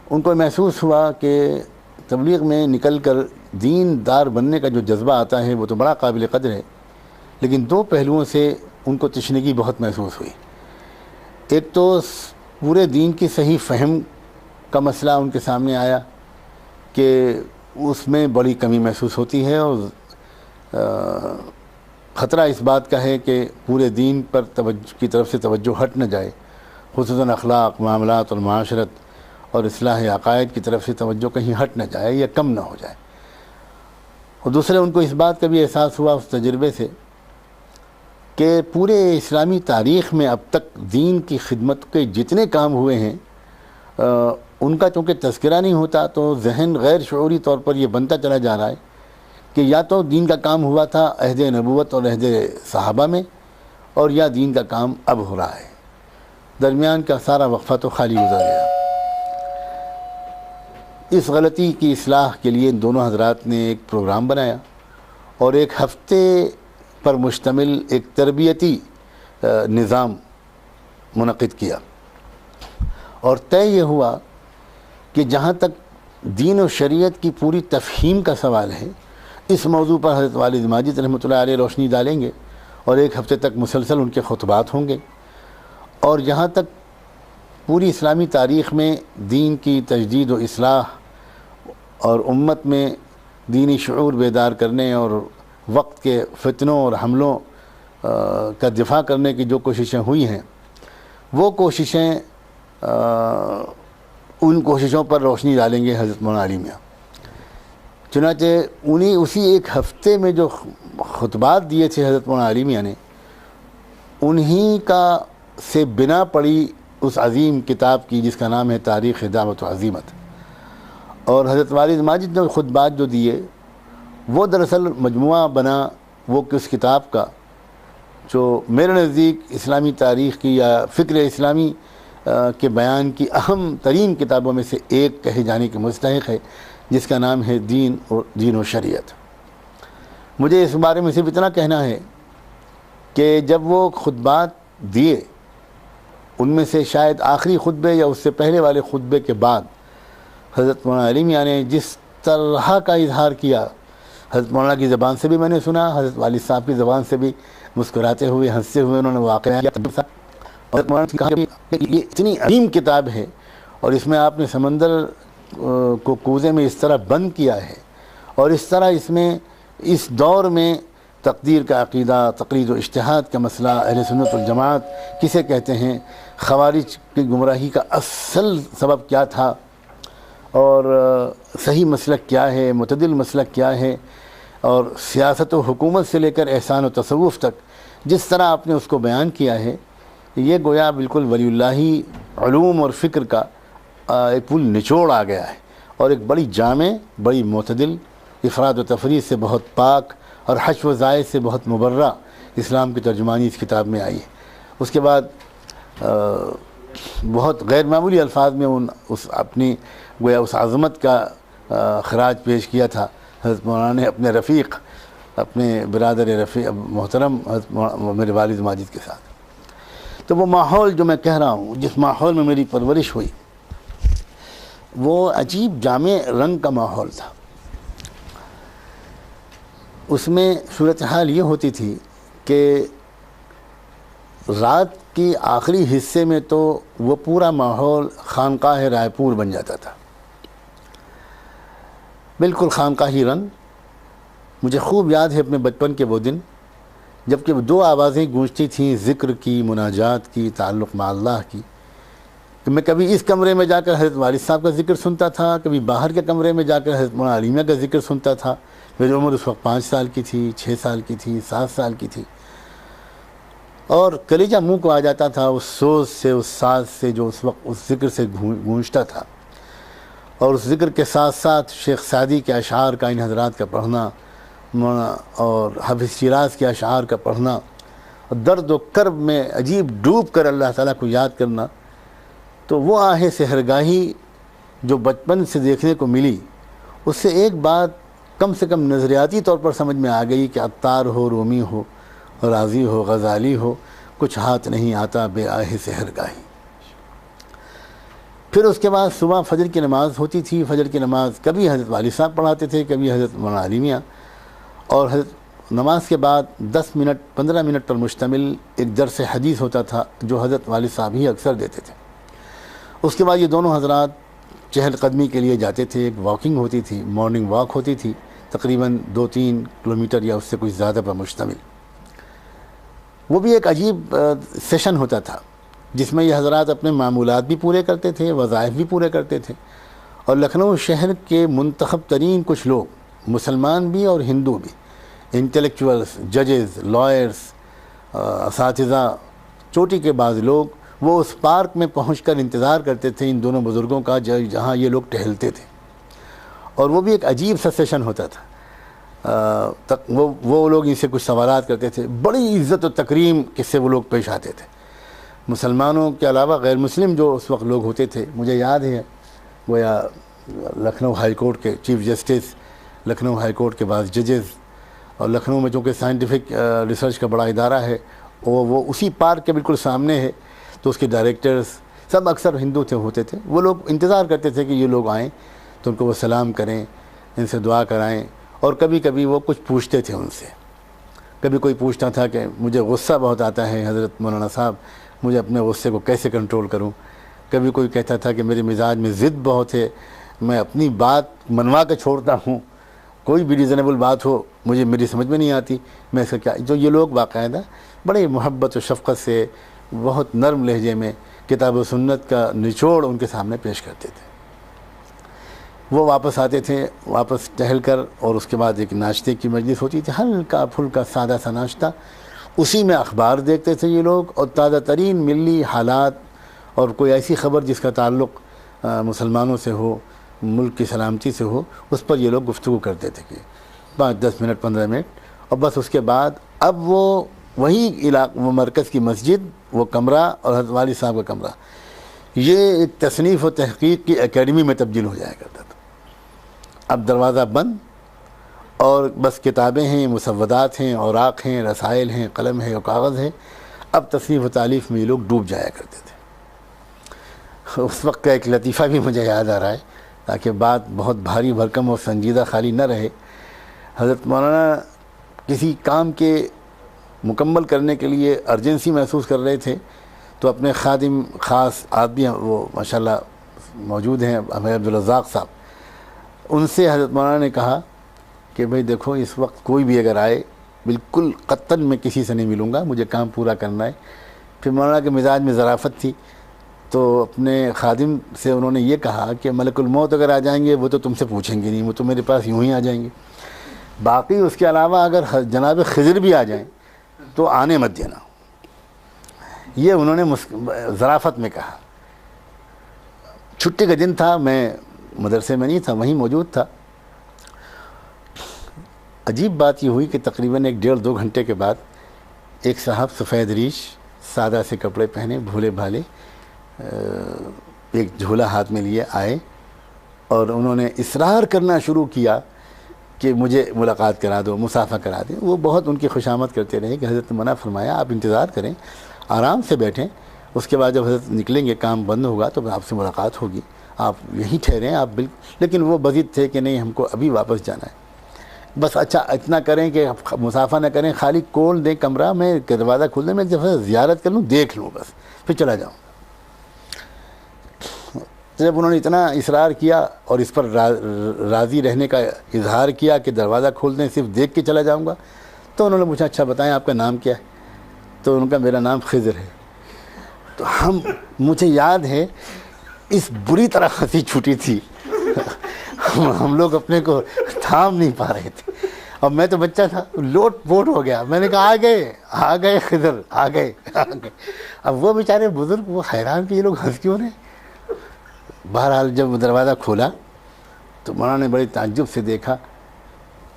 ان کو محسوس ہوا کہ تبلیغ میں نکل کر دین دار بننے کا جو جذبہ آتا ہے وہ تو بڑا قابل قدر ہے، لیکن دو پہلوؤں سے ان کو تشنگی بہت محسوس ہوئی. ایک تو پورے دین کی صحیح فہم کا مسئلہ ان کے سامنے آیا کہ اس میں بڑی کمی محسوس ہوتی ہے اور خطرہ اس بات کا ہے کہ پورے دین پر کی طرف سے توجہ ہٹ نہ جائے، خصوصاً اخلاق، معاملات اور معاشرت اور اصلاح عقائد کی طرف سے توجہ کہیں ہٹ نہ جائے یا کم نہ ہو جائے. اور دوسرے ان کو اس بات کا بھی احساس ہوا اس تجربے سے کہ پورے اسلامی تاریخ میں اب تک دین کی خدمت کے جتنے کام ہوئے ہیں ان کا چونکہ تذکرہ نہیں ہوتا تو ذہن غیر شعوری طور پر یہ بنتا چلا جا رہا ہے کہ یا تو دین کا کام ہوا تھا عہد نبوت اور عہد صحابہ میں، اور یا دین کا کام اب ہو رہا ہے. درمیان کا سارا وقفہ تو خالی گزر گیا. اس غلطی کی اصلاح کے لیے ان دونوں حضرات نے ایک پروگرام بنایا اور ایک ہفتے پر مشتمل ایک تربیتی نظام منعقد کیا، اور طے یہ ہوا کہ جہاں تک دین و شریعت کی پوری تفہیم کا سوال ہے، اس موضوع پر حضرت والد ماجد رحمۃ اللہ علیہ روشنی ڈالیں گے اور ایک ہفتے تک مسلسل ان کے خطبات ہوں گے. اور جہاں تک پوری اسلامی تاریخ میں دین کی تجدید و اصلاح اور امت میں دینی شعور بیدار کرنے اور وقت کے فتنوں اور حملوں کا دفاع کرنے کی جو کوششیں ہوئی ہیں، وہ کوششیں ان کوششوں پر روشنی ڈالیں گے حضرت مولانا علی میاں. چنانچہ اسی ایک ہفتے میں جو خطبات دیے تھے حضرت مولانا علی میاں نے، انہی کا سے بنا پڑی اس عظیم کتاب کی جس کا نام ہے تاریخ دعوت و عزیمت. اور حضرت والد ماجد نے خطبات جو دیے وہ دراصل مجموعہ بنا وہ اس کتاب کا، جو میرے نزدیک اسلامی تاریخ کی یا فکر اسلامی کے بیان کی اہم ترین کتابوں میں سے ایک کہے جانے کے مستحق ہے، جس کا نام ہے دین و شریعت. مجھے اس بارے میں صرف اتنا کہنا ہے کہ جب وہ خطبات دیے، ان میں سے شاید آخری خطبے یا اس سے پہلے والے خطبے کے بعد حضرت مولانا علی میاں نے جس طرح کا اظہار کیا، حضرت مولانا کی زبان سے بھی میں نے سنا، حضرت والد صاحب کی زبان سے بھی مسکراتے ہوئے ہنستے ہوئے انہوں نے واقعہ کیا. اور مولانا نے کہا کہ یہ اتنی عظیم کتاب ہے اور اس میں آپ نے سمندر کو کوزے میں اس طرح بند کیا ہے، اور اس طرح اس میں اس دور میں تقدیر کا عقیدہ، تقلید و اجتہاد کا مسئلہ، اہل سنت والجماعت کسے کہتے ہیں، خوارج کی گمراہی کا اصل سبب کیا تھا، اور صحیح مسلک کیا ہے، معتدل مسلک کیا ہے، اور سیاست و حکومت سے لے کر احسان و تصوف تک جس طرح آپ نے اس کو بیان کیا ہے، یہ گویا بالکل ولی اللہی علوم اور فکر کا ایک پل نچوڑ آ گیا ہے، اور ایک بڑی جامع، بڑی معتدل، افراد و تفرید سے بہت پاک اور حشو و زائد سے بہت مبرہ اسلام کی ترجمانی اس کتاب میں آئی ہے. اس کے بعد بہت غیر معمولی الفاظ میں اس اپنی گویا اس عظمت کا خراج پیش کیا تھا حضرت مولانا نے اپنے رفیق، اپنے برادر رفیق محترم حضرت میرے والد ماجد کے ساتھ. تو وہ ماحول جو میں کہہ رہا ہوں، جس ماحول میں میری پرورش ہوئی، وہ عجیب جامع رنگ کا ماحول تھا. اس میں صورتحال یہ ہوتی تھی کہ رات کی آخری حصے میں تو وہ پورا ماحول خانقاہ رائے پور بن جاتا تھا، بالکل خانقاہی رنگ. مجھے خوب یاد ہے اپنے بچپن کے وہ دن جبکہ دو آوازیں گونجتی تھیں، ذکر کی، مناجات کی، تعلق مع اللہ کی. کہ میں کبھی اس کمرے میں جا کر حضرت والد صاحب کا ذکر سنتا تھا، کبھی باہر کے کمرے میں جا کر حضرت مولانا علیمیہ کا ذکر سنتا تھا۔ میری عمر اس وقت 5 سال کی تھی، 6 سال کی تھی، 7 سال کی تھی، اور کلیجہ منہ کو آ جاتا تھا اس سوز سے، اس ساز سے جو اس وقت اس ذکر سے گونجتا تھا، اور اس ذکر کے ساتھ ساتھ شیخ سعدی کے اشعار کا ان حضرات کا پڑھنا اور حافظ شیراز کے اشعار کا پڑھنا، اور درد و کرب میں عجیب ڈوب کر اللہ تعالیٰ کو یاد کرنا، تو وہ آہ سحرگاہی جو بچپن سے دیکھنے کو ملی، اس سے ایک بات کم سے کم نظریاتی طور پر سمجھ میں آ گئی کہ عطار ہو، رومی ہو، رازی ہو، غزالی ہو، کچھ ہاتھ نہیں آتا بے آہ سحرگاہی۔ پھر اس کے بعد صبح فجر کی نماز ہوتی تھی۔ فجر کی نماز کبھی حضرت والد صاحب پڑھاتے تھے، کبھی حضرت مولانا علیمیہ، اور حضرت نماز کے بعد 10 منٹ 15 منٹ پر مشتمل ایک درس حدیث ہوتا تھا جو حضرت والد صاحب ہی اکثر دیتے تھے۔ اس کے بعد یہ دونوں حضرات چہل قدمی کے لیے جاتے تھے، ایک واکنگ ہوتی تھی، مارننگ واک ہوتی تھی، تقریباً 2-3 کلومیٹر یا اس سے کچھ زیادہ پر مشتمل۔ وہ بھی ایک عجیب سیشن ہوتا تھا جس میں یہ حضرات اپنے معمولات بھی پورے کرتے تھے، وظائف بھی پورے کرتے تھے، اور لکھنؤ شہر کے منتخب ترین کچھ لوگ، مسلمان بھی اور ہندو بھی، انٹلیکچوئلس، ججز، لائرز، اساتذہ، چوٹی کے بعض لوگ، وہ اس پارک میں پہنچ کر انتظار کرتے تھے ان دونوں بزرگوں کا جہاں یہ لوگ ٹہلتے تھے، اور وہ بھی ایک عجیب سا سیشن ہوتا تھا۔ وہ لوگ ان سے کچھ سوالات کرتے تھے، بڑی عزت و تکریم کس سے وہ لوگ پیش آتے تھے۔ مسلمانوں کے علاوہ غیر مسلم جو اس وقت لوگ ہوتے تھے، مجھے یاد ہے گویا لکھنؤ ہائی کورٹ کے chief justice, Lucknow high court کے بعض ججز، اور لکھنؤ میں چونکہ سائنٹیفک ریسرچ کا بڑا ادارہ ہے، وہ اسی پارک کے بالکل سامنے ہے، تو اس کے ڈائریکٹرز سب اکثر ہندو ہوتے تھے۔ وہ لوگ انتظار کرتے تھے کہ یہ لوگ آئیں تو ان کو وہ سلام کریں، ان سے دعا کرائیں، اور کبھی کبھی وہ کچھ پوچھتے تھے ان سے۔ کبھی کوئی پوچھتا تھا کہ مجھے غصہ بہت آتا ہے حضرت مولانا صاحب، مجھے اپنے غصے کو کیسے کنٹرول کروں۔ کبھی کوئی کہتا تھا کہ میرے مزاج میں ضد بہت ہے، میں اپنی بات منوا کے چھوڑتا ہوں، کوئی بھی ریزنیبل بات ہو میری سمجھ میں نہیں آتی، میں اس کا کیا۔ جو یہ لوگ باقاعدہ بڑے محبت و شفقت سے، بہت نرم لہجے میں کتاب و سنت کا نچوڑ ان کے سامنے پیش کرتے تھے۔ وہ واپس آتے تھے، واپس ٹہل کر، اور اس کے بعد ایک ناشتے کی مجلس ہوتی تھی، ہلکا پھلکا سادہ سا ناشتہ، اسی میں اخبار دیکھتے تھے یہ لوگ، اور تازہ ترین ملی حالات اور کوئی ایسی خبر جس کا تعلق مسلمانوں سے ہو، ملک کی سلامتی سے ہو، اس پر یہ لوگ گفتگو کرتے تھے کہ 5-10 منٹ 15 منٹ، اور بس اس کے بعد اب وہی وہ مرکز کی مسجد، وہ کمرہ اور حضرت والد صاحب کا کمرہ، یہ ایک تصنیف و تحقیق کی اکیڈمی میں تبدیل ہو جایا کرتا تھا۔ اب دروازہ بند، اور بس کتابیں ہیں، مسودات ہیں، اوراق ہیں، رسائل ہیں، قلم ہے اور کاغذ ہے۔ اب تصنیف و تالیف میں یہ لوگ ڈوب جایا کرتے تھے۔ اس وقت کا ایک لطیفہ بھی مجھے یاد آ رہا ہے تاکہ بات بہت بھاری بھرکم اور سنجیدہ خالی نہ رہے۔ حضرت مولانا کسی کام کے مکمل کرنے کے لیے ارجنسی محسوس کر رہے تھے، تو اپنے خادم خاص آدمی، وہ ماشاءاللہ موجود ہیں امیر عبدالرزاق صاحب، ان سے حضرت مولانا نے کہا کہ بھئی دیکھو اس وقت کوئی بھی اگر آئے، بالکل قطعاً میں کسی سے نہیں ملوں گا، مجھے کام پورا کرنا ہے۔ پھر مولانا کے مزاج میں ظرافت تھی، تو اپنے خادم سے انہوں نے یہ کہا کہ ملک الموت اگر آ جائیں گے وہ تو تم سے پوچھیں گے نہیں، وہ تو میرے پاس یوں ہی آ جائیں گے، باقی اس کے علاوہ اگر جناب خضر بھی آ جائیں تو آنے مت دینا۔ یہ انہوں نے ظرافت میں کہا۔ چھٹی کا دن تھا، میں مدرسے میں نہیں تھا، وہیں موجود تھا۔ عجیب بات یہ ہوئی کہ تقریباً 1-1.5-2 گھنٹے کے بعد ایک صاحب سفید ریش، سادہ سے کپڑے پہنے، بھولے بھالے، ایک جھولا ہاتھ میں لیے آئے، اور انہوں نے اصرار کرنا شروع کیا کہ مجھے ملاقات کرا دو، مصافحہ کرا دیں۔ وہ بہت ان کی خوشامد کرتے رہے کہ حضرت نے منع فرمایا آپ انتظار کریں، آرام سے بیٹھیں، اس کے بعد جب حضرت نکلیں گے، کام بند ہوگا تو آپ سے ملاقات ہوگی، آپ یہیں ٹھہریں آپ بالکل۔ لیکن وہ بضد تھے کہ نہیں، ہم کو ابھی واپس جانا ہے۔ بس اچھا اتنا کریں کہ مصافحہ نہ کریں، خالی کھول دیں کمرہ، میں دروازہ کھول دیں، میں زیارت کر لوں، دیکھ لوں، بس پھر چلا جاؤں۔ جب انہوں نے اتنا اصرار کیا اور اس پر راضی رہنے کا اظہار کیا کہ دروازہ کھول دیں، صرف دیکھ کے چلا جاؤں گا، تو انہوں نے پوچھا اچھا بتائیں آپ کا نام کیا ہے؟ تو ان کا میرا نام خضر ہے۔ تو مجھے یاد ہے اس بری طرح ہنسی چھوٹی تھی ہم لوگ اپنے کو تھام نہیں پا رہے تھے. اور میں تو بچہ تھا, لوٹ پوٹ ہو گیا. میں نے کہا آ گئے خضر, آ گئے. اب وہ بیچارے بزرگ وہ حیران کہ یہ لوگ ہنس کیوں رہے. بہرحال جب دروازہ کھولا تو مولانا نے بڑے تعجب سے دیکھا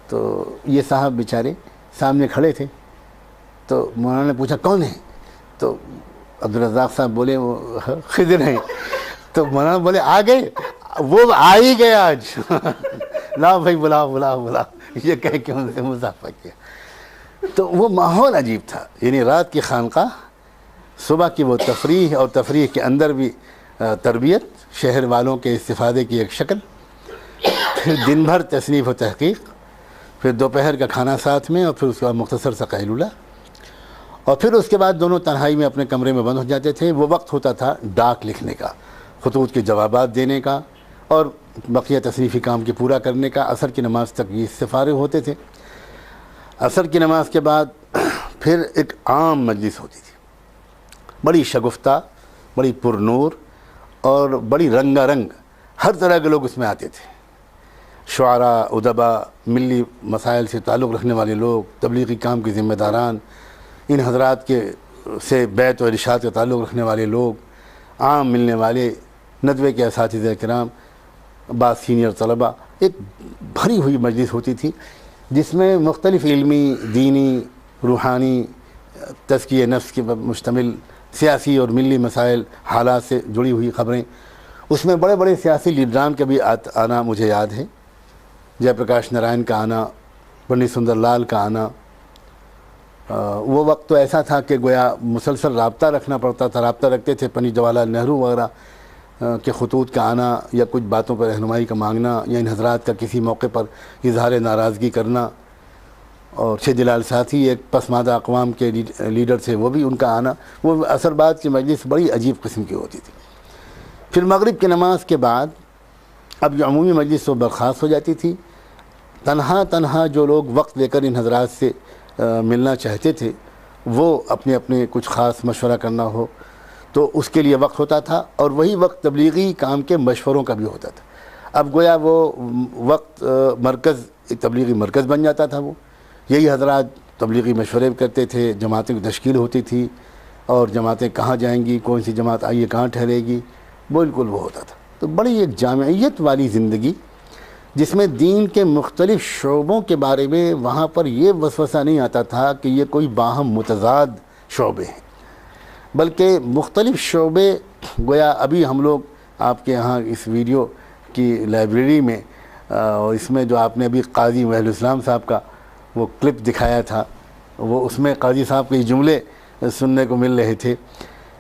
تو یہ صاحب بیچارے سامنے کھڑے تھے. تو مولانا نے پوچھا کون ہے؟ تو عبدالرزاق صاحب بولے وہ خضر ہیں. تو مولانا بولے آ گئے؟ وہ آ ہی گئے آج. لا بھائی بلا یہ کہہ کے ان سے مضافہ کیا. تو وہ ماحول عجیب تھا. یعنی رات کی خانقاہ, صبح کی وہ تفریح, اور تفریح کے اندر بھی تربیت, شہر والوں کے استفادے کی ایک شکل, پھر دن بھر تصنیف و تحقیق, پھر دوپہر کا کھانا ساتھ میں, اور پھر اس کے بعد مختصر سا قیلولہ, اور پھر اس کے بعد دونوں تنہائی میں اپنے کمرے میں بند ہو جاتے تھے. وہ وقت ہوتا تھا ڈاک لکھنے کا, خطوط کے جوابات دینے کا, اور بقیہ تصنیفی کام کے پورا کرنے کا. عصر کی نماز تک یہ اس سے فارغ ہوتے تھے. عصر کی نماز کے بعد پھر ایک عام مجلس ہوتی تھی, بڑی شگفتہ, بڑی پرنور, اور بڑی رنگا رنگ. ہر طرح کے لوگ اس میں آتے تھے. شعراء, ادبا, ملی مسائل سے تعلق رکھنے والے لوگ, تبلیغی کام کے ذمہ داران, ان حضرات کے سے بیت و ارشاد کا تعلق رکھنے والے لوگ, عام ملنے والے, ندوے کے اساتذہ کرام, بعض سینئر طلباء. ایک بھری ہوئی مجلس ہوتی تھی جس میں مختلف علمی, دینی, روحانی, تزکیہ نفس کے مشتمل سیاسی اور ملی مسائل, حالات سے جڑی ہوئی خبریں. اس میں بڑے بڑے سیاسی لیڈران کا بھی آنا مجھے یاد ہے. جے پرکاش نارائن کا آنا, پنڈت سندر لال کا آنا. وہ وقت تو ایسا تھا کہ گویا مسلسل رابطہ رکھنا پڑتا تھا. رابطہ رکھتے تھے. پنڈت جواہر لال نہرو وغیرہ کے خطوط کا آنا, یا کچھ باتوں پر رہنمائی کا مانگنا, یا ان حضرات کا کسی موقع پر اظہار ناراضگی کرنا. اور شہید لال ساتھی ایک پسماندہ اقوام کے لیڈر تھے, وہ بھی ان کا آنا. وہ عصر بعد کی مجلس بڑی عجیب قسم کی ہوتی تھی. پھر مغرب کی نماز کے بعد اب یہ عمومی مجلس تو برخاست ہو جاتی تھی. تنہا جو لوگ وقت لے کر ان حضرات سے ملنا چاہتے تھے, وہ اپنے اپنے کچھ خاص مشورہ کرنا ہو تو اس کے لیے وقت ہوتا تھا. اور وہی وقت تبلیغی کام کے مشوروں کا بھی ہوتا تھا. اب گویا وہ وقت مرکز, ایک تبلیغی مرکز بن جاتا تھا. وہ یہی حضرات تبلیغی مشورے کرتے تھے. جماعتیں کی تشکیل ہوتی تھی, اور جماعتیں کہاں جائیں گی, کون سی جماعت آئیے کہاں ٹھہرے گی, بالکل وہ ہوتا تھا. تو بڑی ایک جامعیت والی زندگی جس میں دین کے مختلف شعبوں کے بارے میں وہاں پر یہ وسوسہ نہیں آتا تھا کہ یہ کوئی باہم متضاد شعبے ہیں, بلکہ مختلف شعبے. گویا ابھی ہم لوگ آپ کے یہاں اس ویڈیو کی لائبریری میں, اور اس میں جو آپ نے ابھی قاضی وحید الاسلام صاحب کا وہ کلپ دکھایا تھا, وہ اس میں قاضی صاحب کے جملے سننے کو مل رہے تھے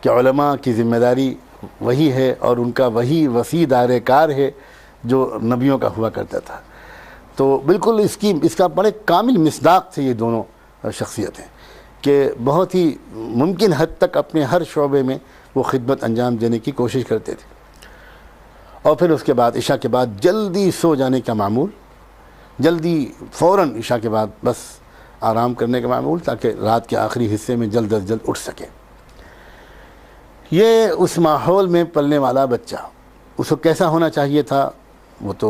کہ علماء کی ذمہ داری وہی ہے, اور ان کا وہی وسیع دائرہ کار ہے جو نبیوں کا ہوا کرتا تھا. تو بالکل اس کا بڑے کامل مصداق تھے یہ دونوں شخصیتیں, کہ بہت ہی ممکن حد تک اپنے ہر شعبے میں وہ خدمت انجام دینے کی کوشش کرتے تھے. اور پھر اس کے بعد عشاء کے بعد جلدی سو جانے کا معمول, جلدی فوراً عشاء کے بعد بس آرام کرنے کا معمول, تاکہ رات کے آخری حصے میں جلد از جلد اٹھ سکے. یہ اس ماحول میں پلنے والا بچہ, اس کو کیسا ہونا چاہیے تھا وہ تو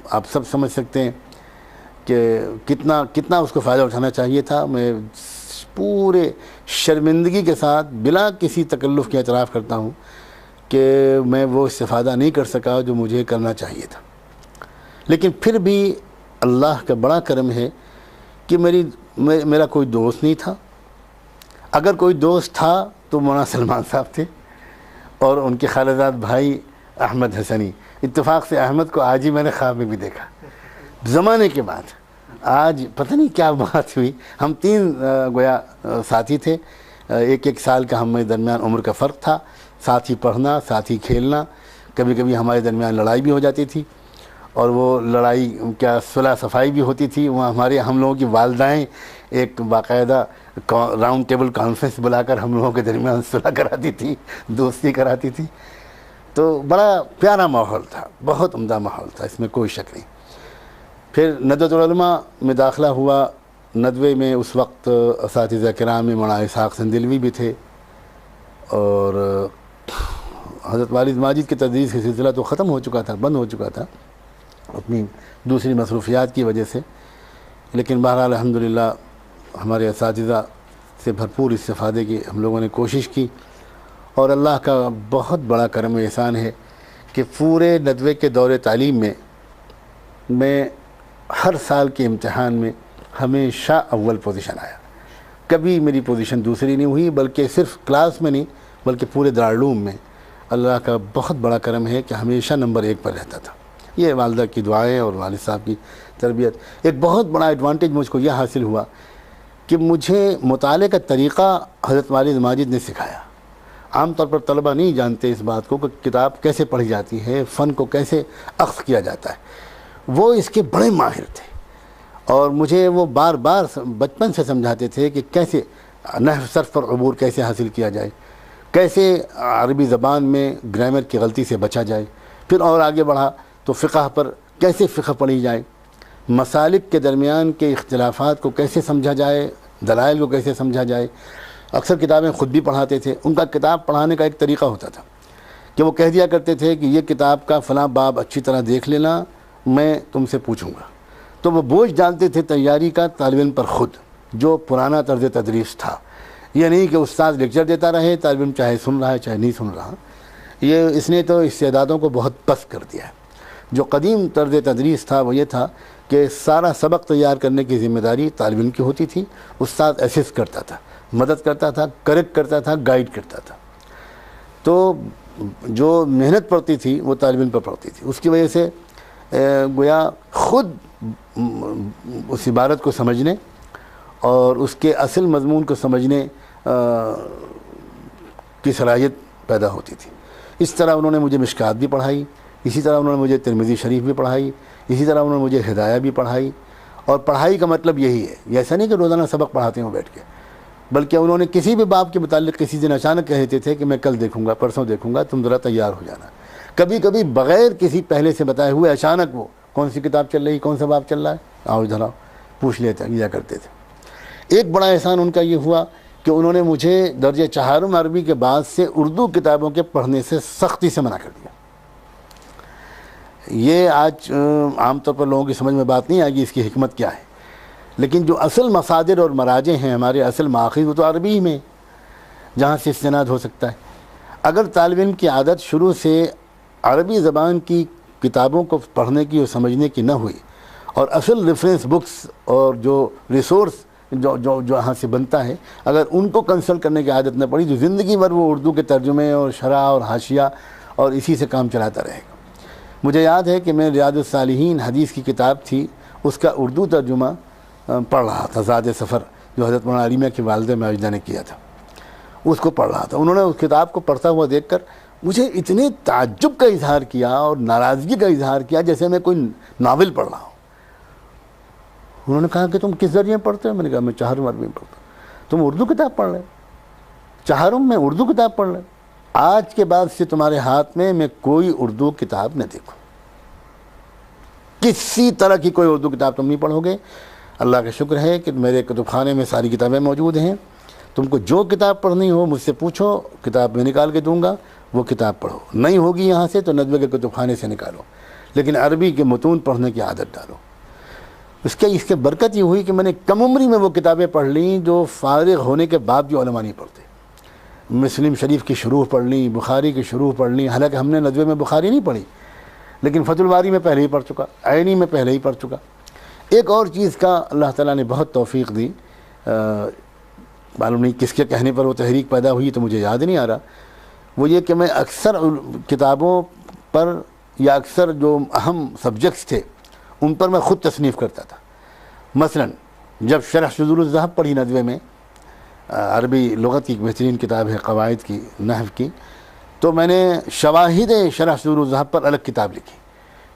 آپ سب سمجھ سکتے ہیں کہ کتنا اس کو فائدہ اٹھانا چاہیے تھا. میں پورے شرمندگی کے ساتھ بلا کسی تکلف کے اعتراف کرتا ہوں کہ میں وہ استفادہ نہیں کر سکا جو مجھے کرنا چاہیے تھا. لیکن پھر بھی اللہ کا بڑا کرم ہے کہ میرا کوئی دوست نہیں تھا. اگر کوئی دوست تھا تو مولانا سلمان صاحب تھے, اور ان کے خالزاد بھائی احمد حسنی. اتفاق سے احمد کو آج ہی میں نے خواب میں بھی دیکھا, زمانے کے بعد. آج پتہ نہیں کیا بات ہوئی. ہم 3 گویا ساتھی تھے, ایک سال کا ہمارے درمیان عمر کا فرق تھا. ساتھ ہی پڑھنا, ساتھ ہی کھیلنا, کبھی کبھی ہمارے درمیان لڑائی بھی ہو جاتی تھی, اور وہ لڑائی کیا صلح صفائی بھی ہوتی تھی. وہ ہم لوگوں کی والدائیں ایک باقاعدہ راؤنڈ ٹیبل کانفرنس بلا کر ہم لوگوں کے درمیان صلح کراتی تھی, دوستی کراتی تھی. تو بڑا پیارا ماحول تھا, بہت عمدہ ماحول تھا, اس میں کوئی شک نہیں. پھر ندوۃ العلماء میں داخلہ ہوا. ندوے میں اس وقت اساتذہ کرام میں مولانا اسحاق سندلوی بھی تھے, اور حضرت والد ماجد کی تدریس کا سلسلہ تو ختم ہو چکا تھا، بند ہو چکا تھا اپنی دوسری مصروفیات کی وجہ سے، لیکن بہرحال الحمدللہ ہمارے اساتذہ سے بھرپور استفادے کی ہم لوگوں نے کوشش کی، اور اللہ کا بہت بڑا کرم و احسان ہے کہ پورے ندوے کے دور تعلیم میں ہر سال کے امتحان میں ہمیشہ اول پوزیشن آیا، کبھی میری پوزیشن دوسری نہیں ہوئی، بلکہ صرف کلاس میں نہیں بلکہ پورے دارالعلوم میں اللہ کا بہت بڑا کرم ہے کہ ہمیشہ نمبر 1 پر رہتا تھا۔ یہ والدہ کی دعائیں اور والد صاحب کی تربیت۔ ایک بہت بڑا ایڈوانٹیج مجھ کو یہ حاصل ہوا کہ مجھے مطالعے کا طریقہ حضرت والد ماجد نے سکھایا۔ عام طور پر طلبہ نہیں جانتے اس بات کو کہ کتاب کیسے پڑھی جاتی ہے، فن کو کیسے اخذ کیا جاتا ہے۔ وہ اس کے بڑے ماہر تھے، اور مجھے وہ بار بار بچپن سے سمجھاتے تھے کہ کیسے نحو صرف پر عبور کیسے حاصل کیا جائے، کیسے عربی زبان میں گرامر کی غلطی سے بچا جائے۔ پھر اور آگے بڑھا تو فقہ پر کیسے فقہ پڑھی جائے، مسالک کے درمیان کے اختلافات کو کیسے سمجھا جائے، دلائل کو کیسے سمجھا جائے۔ اکثر کتابیں خود بھی پڑھاتے تھے، ان کا کتاب پڑھانے کا ایک طریقہ ہوتا تھا کہ وہ کہہ دیا کرتے تھے کہ یہ کتاب کا فلاں باب اچھی طرح دیکھ لینا، میں تم سے پوچھوں گا۔ تو وہ بوجھ ڈالتے تھے تیاری کا طالب علم پر خود، جو پرانا طرز تدریس تھا۔ یہ نہیں کہ استاد لیکچر دیتا رہے، طالب علم چاہے سن رہا ہے چاہے نہیں سن رہا، یہ اس نے تو استعدادوں کو بہت پست کر دیا ہے۔ جو قدیم طرز تدریس تھا وہ یہ تھا کہ سارا سبق تیار کرنے کی ذمہ داری طالب علم کی ہوتی تھی، استاد اسسٹ کرتا تھا، مدد کرتا تھا، کریکٹ کرتا تھا، گائیڈ کرتا تھا۔ تو جو محنت پڑتی تھی وہ طالب علم پر پڑتی تھی۔ اس کی وجہ سے گویا خود اس عبارت کو سمجھنے اور اس کے اصل مضمون کو سمجھنے کی صلاحیت پیدا ہوتی تھی۔ اس طرح انہوں نے مجھے مشکات بھی پڑھائی، اسی طرح انہوں نے مجھے ترمذی شریف بھی پڑھائی، اسی طرح انہوں نے مجھے ہدایہ بھی پڑھائی۔ اور پڑھائی کا مطلب یہی ہے، یہ ایسا نہیں کہ روزانہ سبق پڑھاتے ہوں بیٹھ کے، بلکہ انہوں نے کسی بھی باب کے متعلق کسی دن اچانک کہہ دیتے تھے کہ میں کل دیکھوں گا، پرسوں دیکھوں گا، تم ذرا تیار ہو جانا۔ کبھی کبھی بغیر کسی پہلے سے بتائے ہوئے اچانک وہ کون سی کتاب چل رہی، کون سا باب چل رہا ہے، آؤ ادھر آؤ، پوچھ لیا کرتے تھے۔ ایک بڑا احسان ان کا یہ ہوا کہ انہوں نے مجھے درجہ چہارم عربی کے بعد سے اردو کتابوں کے پڑھنے سے سختی سے منع کر دیا۔ یہ آج عام طور پر لوگوں کی سمجھ میں بات نہیں آئے گی اس کی حکمت کیا ہے، لیکن جو اصل مصادر اور مراجع ہیں، ہمارے اصل مآخذ، وہ تو عربی ہی میں جہاں سے استناد ہو سکتا ہے۔ اگر طالب علم کی عادت شروع سے عربی زبان کی کتابوں کو پڑھنے کی اور سمجھنے کی نہ ہوئی، اور اصل ریفرنس بکس اور جو ریسورس جو یہاں سے بنتا ہے، اگر ان کو کنسلٹ کرنے کی عادت نہ پڑی تو زندگی بھر وہ اردو کے ترجمے اور شرح اور حاشیہ اور اسی سے کام چلاتا رہے گا۔ مجھے یاد ہے کہ میں ریاض الصالحین حدیث کی کتاب تھی، اس کا اردو ترجمہ پڑھ رہا تھا، زاد سفر، جو حضرت مولانا علیمیہ کی والدہ ماجدہ نے کیا تھا، اس کو پڑھ رہا تھا۔ انہوں نے اس کتاب کو پڑھتا ہوا دیکھ کر مجھے اتنے تعجب کا اظہار کیا اور ناراضگی کا اظہار کیا جیسے میں کوئی ناول پڑھ رہا ہوں۔ انہوں نے کہا کہ تم کس ذریعے پڑھتے ہو؟ میں نے کہا میں چہارم عربی میں پڑھتا ہوں۔ تم اردو کتاب پڑھ رہے ہو؟ چہارم میں اردو کتاب پڑھ رہے ہو؟ آج کے بعد سے تمہارے ہاتھ میں کوئی اردو کتاب نہ دیکھوں، کسی طرح کی کوئی اردو کتاب تم نہیں پڑھو گے۔ اللہ کا شکر ہے کہ میرے کتب خانے میں ساری کتابیں موجود ہیں، تم کو جو کتاب پڑھنی ہو مجھ سے پوچھو، کتاب میں نکال کے دوں گا، وہ کتاب پڑھو۔ نہیں ہوگی یہاں سے تو ندوے کے کتب خانے سے نکالو، لیکن عربی کے متون پڑھنے کی عادت ڈالو۔ اس کے برکت یہ ہوئی کہ میں نے کم عمری میں وہ کتابیں پڑھ لیں جو فارغ ہونے کے بعد جو علماء نہیں پڑھتے۔ مسلم شریف کی شروح پڑھ لی، بخاری کی شروح پڑھ لی، حالانکہ ہم نے ندوے میں بخاری نہیں پڑھی، لیکن فتح الباری میں پہلے ہی پڑھ چکا، عینی میں پہلے ہی پڑھ چکا۔ ایک اور چیز کا اللہ تعالیٰ نے بہت توفیق دی، معلوم نہیں کس کے کہنے پر وہ تحریک پیدا ہوئی تو مجھے یاد نہیں آ رہا، وہ یہ کہ میں اکثر کتابوں پر یا اکثر جو اہم سبجیکٹس تھے ان پر میں خود تصنیف کرتا تھا۔ مثلا جب شرح شذور الذہب پڑھی ندوے میں، عربی لغت کی ایک بہترین کتاب ہے قواعد کی، نحو کی، تو میں نے شواہد شرح شذور الذہب پر الگ کتاب لکھی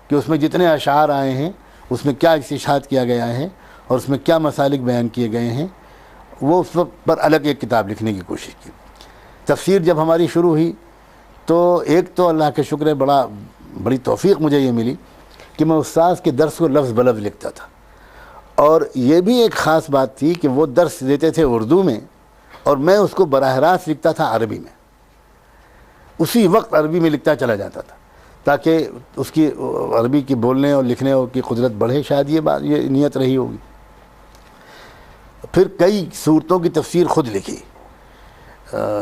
کہ اس میں جتنے اشعار آئے ہیں اس میں کیا استشہاد کیا گیا ہے اور اس میں کیا مسالک بیان کیے گئے ہیں، وہ اس پر الگ ایک کتاب لکھنے کی کوشش کی۔ تفسیر جب ہماری شروع ہوئی تو ایک تو اللہ کے شکر ہے بڑی توفیق مجھے یہ ملی کہ میں استاذ کے درس کو لفظ بلفظ لکھتا تھا، اور یہ بھی ایک خاص بات تھی کہ وہ درس دیتے تھے اردو میں اور میں اس کو براہ راست لکھتا تھا عربی میں۔ اسی وقت عربی میں لکھتا چلا جاتا تھا تاکہ اس کی عربی کی بولنے اور لکھنے کی قدرت بڑھے. شاید یہ نیت رہی ہوگی. پھر کئی صورتوں کی تفسیر خود لکھی.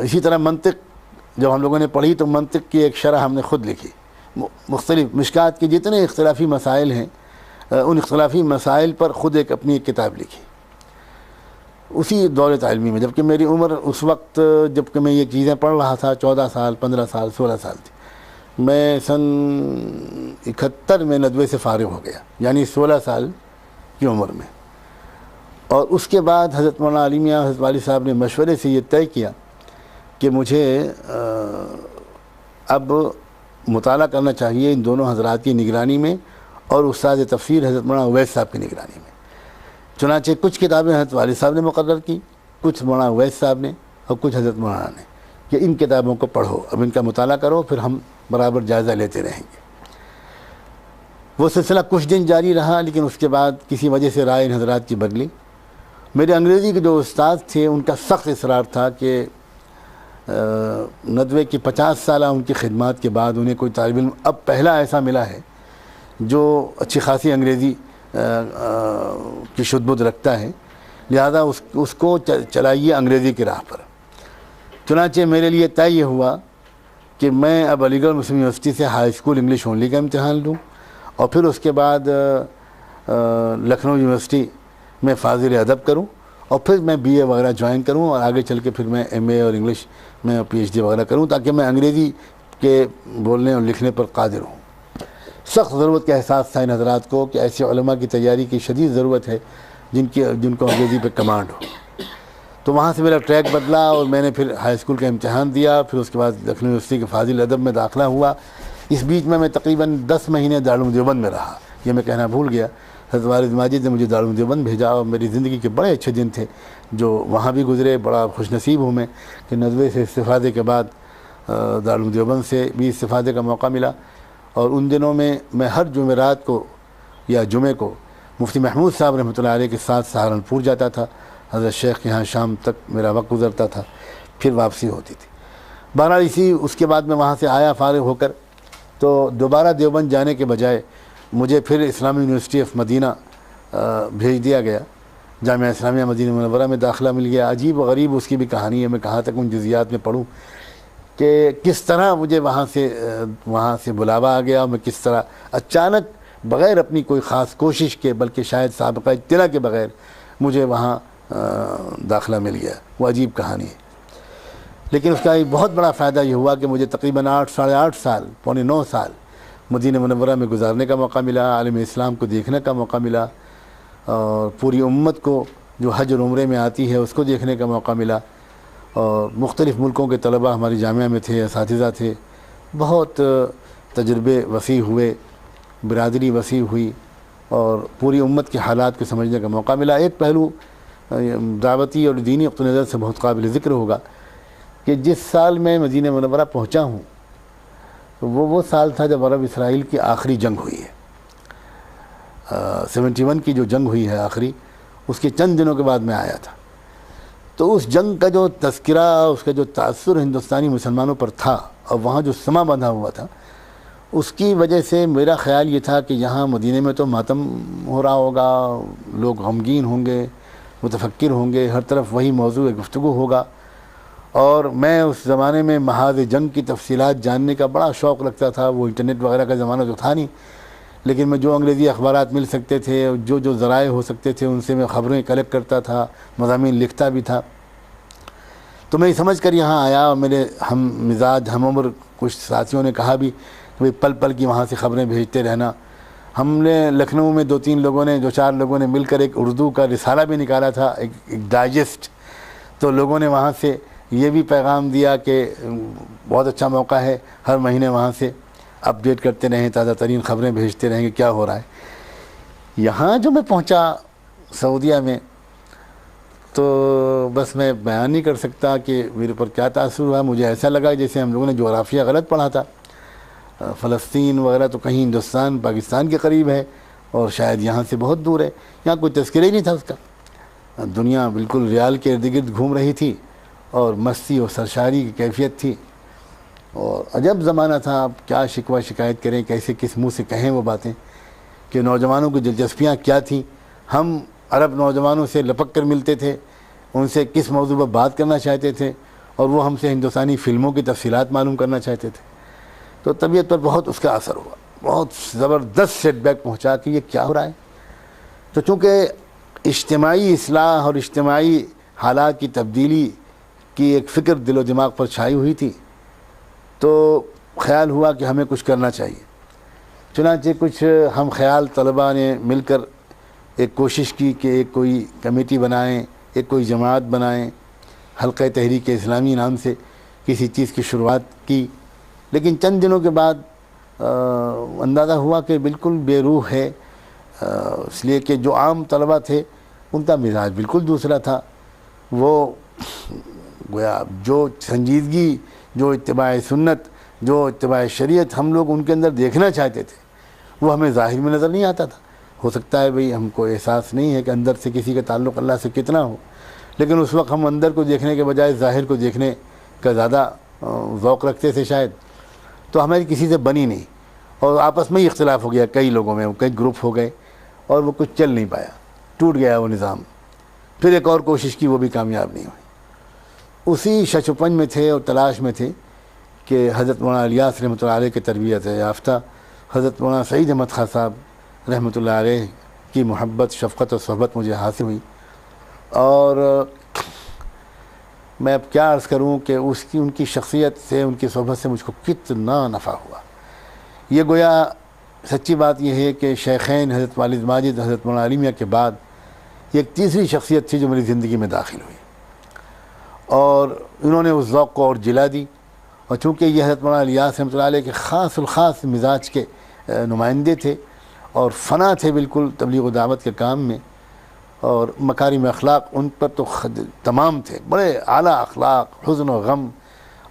اسی طرح منطق جب ہم لوگوں نے پڑھی تو منطق کی ایک شرح ہم نے خود لکھی. مختلف مشکات کے جتنے اختلافی مسائل ہیں ان اختلافی مسائل پر خود اپنی ایک کتاب لکھی اسی دولت علمی میں. جبکہ میری عمر اس وقت جب کہ میں یہ چیزیں پڑھ رہا تھا 14 سال 15 سال 16 سال تھی. میں سن 71 میں ندوے سے فارغ ہو گیا, یعنی 16 سال کی عمر میں. اور اس کے بعد حضرت مولانا علی میاں حضرت والی صاحب نے مشورے سے یہ طے کیا کہ مجھے اب مطالعہ کرنا چاہیے ان دونوں حضرات کی نگرانی میں اور استاد تفسیر حضرت مولانا اویس صاحب کی نگرانی میں. چنانچہ کچھ کتابیں حضرت والی صاحب نے مقرر کی, کچھ مولانا اویس صاحب نے اور کچھ حضرت مولانا نے کہ ان کتابوں کو پڑھو, اب ان کا مطالعہ کرو, پھر ہم برابر جائزہ لیتے رہیں گے. وہ سلسلہ کچھ دن جاری رہا, لیکن اس کے بعد کسی وجہ سے رائے ان حضرات کی بدلی. میرے انگریزی کے جو استاد تھے ان کا سخت اصرار تھا کہ ندوے کی 50 سالہ ان کی خدمات کے بعد انہیں کوئی طالب علم اب پہلا ایسا ملا ہے جو اچھی خاصی انگریزی کی شد بدھ رکھتا ہے, لہذا اس کو چلائیے انگریزی کی راہ پر. چنانچہ میرے لیے طے یہ ہوا کہ میں اب علی گڑھ مسلم یونیورسٹی سے ہائی اسکول انگلش اونلی کا امتحان لوں اور پھر اس کے بعد لکھنؤ یونیورسٹی میں فاضل ادب کروں اور پھر میں بی اے وغیرہ جوائن کروں اور آگے چل کے پھر میں ایم اے اور انگلش میں پی ایچ ڈی وغیرہ کروں تاکہ میں انگریزی کے بولنے اور لکھنے پر قادر ہوں. سخت ضرورت کا احساس تھا ان حضرات کو کہ ایسے علماء کی تیاری کی شدید ضرورت ہے جن کو انگریزی پہ کمانڈ ہو. تو وہاں سے میرا ٹریک بدلا اور میں نے پھر ہائی اسکول کا امتحان دیا, پھر اس کے بعد لکھنؤ یونیورسٹی کے فاضل ادب میں داخلہ ہوا. اس بیچ میں تقریباً 10 مہینے دارالعلوم دیوبند میں رہا. یہ میں کہنا بھول گیا, حضرت والد ماجد نے مجھے دارالعلوم دیوبند بھیجا اور میری زندگی کے بڑے اچھے دن تھے جو وہاں بھی گزرے. بڑا خوش نصیب ہوں میں کہ ندوے سے استفادے کے بعد دارالعلوم دیوبند سے بھی استفادے کا موقع ملا. اور ان دنوں میں ہر جمعرات کو یا جمعے کو مفتی محمود صاحب رحمۃ اللہ علیہ کے ساتھ سہارنپور جاتا تھا. حضرت شیخ کے ہاں شام تک میرا وقت گزرتا تھا, پھر واپسی ہوتی تھی. بہرحال اس کے بعد میں وہاں سے آیا فارغ ہو کر, تو دوبارہ دیوبند جانے کے بجائے مجھے پھر اسلامی یونیورسٹی آف مدینہ بھیج دیا گیا. جامعہ اسلامیہ مدینہ منورہ میں داخلہ مل گیا. عجیب و غریب اس کی بھی کہانی ہے, میں کہاں تک ان جزیات میں پڑھوں کہ کس طرح مجھے وہاں سے بلاوا آ گیا اور میں کس طرح اچانک بغیر اپنی کوئی خاص کوشش کے بلکہ شاید سابقہ اطلاع کے بغیر مجھے وہاں داخلہ مل گیا. وہ عجیب کہانی ہے, لیکن اس کا ایک بہت بڑا فائدہ یہ ہوا کہ مجھے تقریباً 8 ساڑھے 8 سال پونے 9 سال مدینہ منورہ میں گزارنے کا موقع ملا, عالم اسلام کو دیکھنے کا موقع ملا اور پوری امت کو جو حج اور عمرے میں آتی ہے اس کو دیکھنے کا موقع ملا. اور مختلف ملکوں کے طلباء ہماری جامعہ میں تھے, اساتذہ تھے. بہت تجربے وسیع ہوئے, برادری وسیع ہوئی اور پوری امت کے حالات کو سمجھنے کا موقع ملا. ایک پہلو دعوتی اور دینی نقطہ نظر سے بہت قابل ذکر ہوگا کہ جس سال میں مدینہ منورہ پہنچا ہوں وہ سال تھا جب عرب اسرائیل کی آخری جنگ ہوئی ہے. 71 کی جو جنگ ہوئی ہے آخری, اس کے چند دنوں کے بعد میں آیا تھا. تو اس جنگ کا جو تذکرہ, اس کا جو تاثر ہندوستانی مسلمانوں پر تھا اور وہاں جو سما بندھا ہوا تھا, اس کی وجہ سے میرا خیال یہ تھا کہ یہاں مدینہ میں تو ماتم ہو رہا ہوگا, لوگ غمگین ہوں گے, متفکر ہوں گے, ہر طرف وہی موضوع گفتگو ہوگا. اور میں اس زمانے میں محاذ جنگ کی تفصیلات جاننے کا بڑا شوق رکھتا تھا. وہ انٹرنیٹ وغیرہ کا زمانہ تو تھا نہیں, لیکن میں جو انگریزی اخبارات مل سکتے تھے, جو ذرائع ہو سکتے تھے, ان سے میں خبریں کلیکٹ کرتا تھا, مضامین لکھتا بھی تھا. تو میں یہ سمجھ کر یہاں آیا اور میرے ہم مزاج ہم عمر کچھ ساتھیوں نے کہا بھی کہ پل پل کی وہاں سے خبریں بھیجتے رہنا. ہم نے لکھنؤ میں 2-3 لوگوں نے 4 لوگوں نے مل کر ایک اردو کا رسالہ بھی نکالا تھا, ایک ڈائجسٹ. تو لوگوں نے وہاں سے یہ بھی پیغام دیا کہ بہت اچھا موقع ہے, ہر مہینے وہاں سے اپڈیٹ کرتے رہیں, تازہ ترین خبریں بھیجتے رہیں کہ کیا ہو رہا ہے. یہاں جو میں پہنچا سعودیہ میں تو بس میں بیان نہیں کر سکتا کہ میرے پر کیا تاثر ہوا. مجھے ایسا لگا جیسے ہم لوگوں نے جغرافیہ غلط پڑھا تھا. فلسطین وغیرہ تو کہیں ہندوستان پاکستان کے قریب ہے اور شاید یہاں سے بہت دور ہے. یہاں کوئی تذکرہ ہی نہیں تھا اس کا. دنیا بالکل ریال کے ارد گرد گھوم رہی تھی اور مستی اور سرشاری کی کیفیت تھی. اور عجب زمانہ تھا. اب کیا شکوہ شکایت کریں, کیسے کس منہ سے کہیں وہ باتیں کہ نوجوانوں کی دلچسپیاں کیا تھیں. ہم عرب نوجوانوں سے لپک کر ملتے تھے, ان سے کس موضوع پر بات کرنا چاہتے تھے, اور وہ ہم سے ہندوستانی فلموں کی تفصیلات معلوم کرنا چاہتے تھے. تو طبیعت پر بہت اس کا اثر ہوا, بہت زبردست سیٹ بیک پہنچا کہ یہ کیا ہو رہا ہے. تو چونکہ اجتماعی اصلاح اور اجتماعی حالات کی تبدیلی کی ایک فکر دل و دماغ پر چھائی ہوئی تھی, تو خیال ہوا کہ ہمیں کچھ کرنا چاہیے. چنانچہ کچھ ہم خیال طلباء نے مل کر ایک کوشش کی کہ ایک کوئی کمیٹی بنائیں, ایک کوئی جماعت بنائیں, حلقہ تحریک اسلامی نام سے کسی چیز کی شروعات کی. لیکن چند دنوں کے بعد اندازہ ہوا کہ بالکل بے روح ہے, اس لیے کہ جو عام طلباء تھے ان کا مزاج بالکل دوسرا تھا. وہ گویا جو سنجیدگی, جو اتباع سنت, جو اتباع شریعت ہم لوگ ان کے اندر دیکھنا چاہتے تھے, وہ ہمیں ظاہر میں نظر نہیں آتا تھا. ہو سکتا ہے بھئی ہم کو احساس نہیں ہے کہ اندر سے کسی کا تعلق اللہ سے کتنا ہو, لیکن اس وقت ہم اندر کو دیکھنے کے بجائے ظاہر کو دیکھنے کا زیادہ ذوق رکھتے تھے شاید. تو ہماری کسی سے بنی نہیں, اور آپس میں ہی اختلاف ہو گیا کئی لوگوں میں, کئی گروپ ہو گئے, اور وہ کچھ چل نہیں پایا, ٹوٹ گیا وہ نظام. پھر ایک اور کوشش کی, وہ بھی کامیاب نہیں ہوئی. اسی شش و پنج میں تھے اور تلاش میں تھے کہ حضرت مولانا الیاس رحمۃ اللہ علیہ کی تربیت یافتہ حضرت مولانا سعید احمد خان صاحب رحمۃ اللہ علیہ کی محبت, شفقت اور صحبت مجھے حاصل ہوئی. اور میں اب کیا عرض کروں کہ ان کی شخصیت سے, ان کی صحبت سے مجھ کو کتنا نفع ہوا. یہ گویا سچی بات یہ ہے کہ شیخین حضرت والد ماجد, حضرت مولانا علی میاں کے بعد یہ ایک تیسری شخصیت تھی جو میری زندگی میں داخل ہوئی, اور انہوں نے اس ذوق کو اور جلا دی. اور چونکہ یہ حضرت مولانا الیاس رحمۃ اللہ علیہ کے خاص الخاص مزاج کے نمائندے تھے, اور فنا تھے بالکل تبلیغ و دعوت کے کام میں, اور مکارم اخلاق ان پر تو تمام تھے, بڑے اعلیٰ اخلاق, حزن و غم,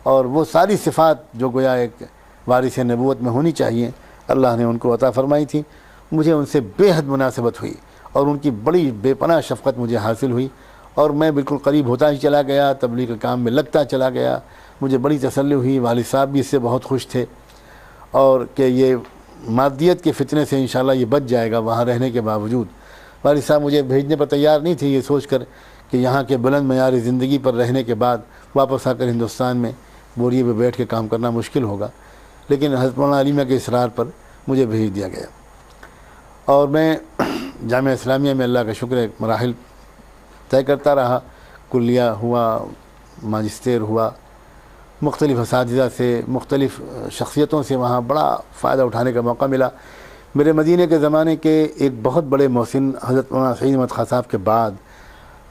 اور وہ ساری صفات جو گویا ایک وارث نبوت میں ہونی چاہیے, اللہ نے ان کو عطا فرمائی تھی. مجھے ان سے بے حد مناسبت ہوئی, اور ان کی بڑی بے پناہ شفقت مجھے حاصل ہوئی, اور میں بالکل قریب ہوتا ہی چلا گیا, تبلیغ کے کام میں لگتا چلا گیا. مجھے بڑی تسلی ہوئی, والد صاحب بھی اس سے بہت خوش تھے, اور کہ یہ مادیت کے فتنے سے انشاءاللہ یہ بچ جائے گا وہاں رہنے کے باوجود. والد صاحب مجھے بھیجنے پر تیار نہیں تھے, یہ سوچ کر کہ یہاں کے بلند معیار زندگی پر رہنے کے بعد واپس آ کر ہندوستان میں بوریے پہ بیٹھ کے کام کرنا مشکل ہوگا. لیکن حضرت مولانا علی میاں کے اصرار پر مجھے بھیج دیا گیا, اور میں جامعہ اسلامیہ میں اللہ کا شکر ہے مراحل طے کرتا رہا. کلیہ ہوا, ماجسٹر ہوا, مختلف اساتذہ سے, مختلف شخصیتوں سے وہاں بڑا فائدہ اٹھانے کا موقع ملا. میرے مدینے کے زمانے کے ایک بہت بڑے محسن حضرت مولانا سعید احمد خان صاحب کے بعد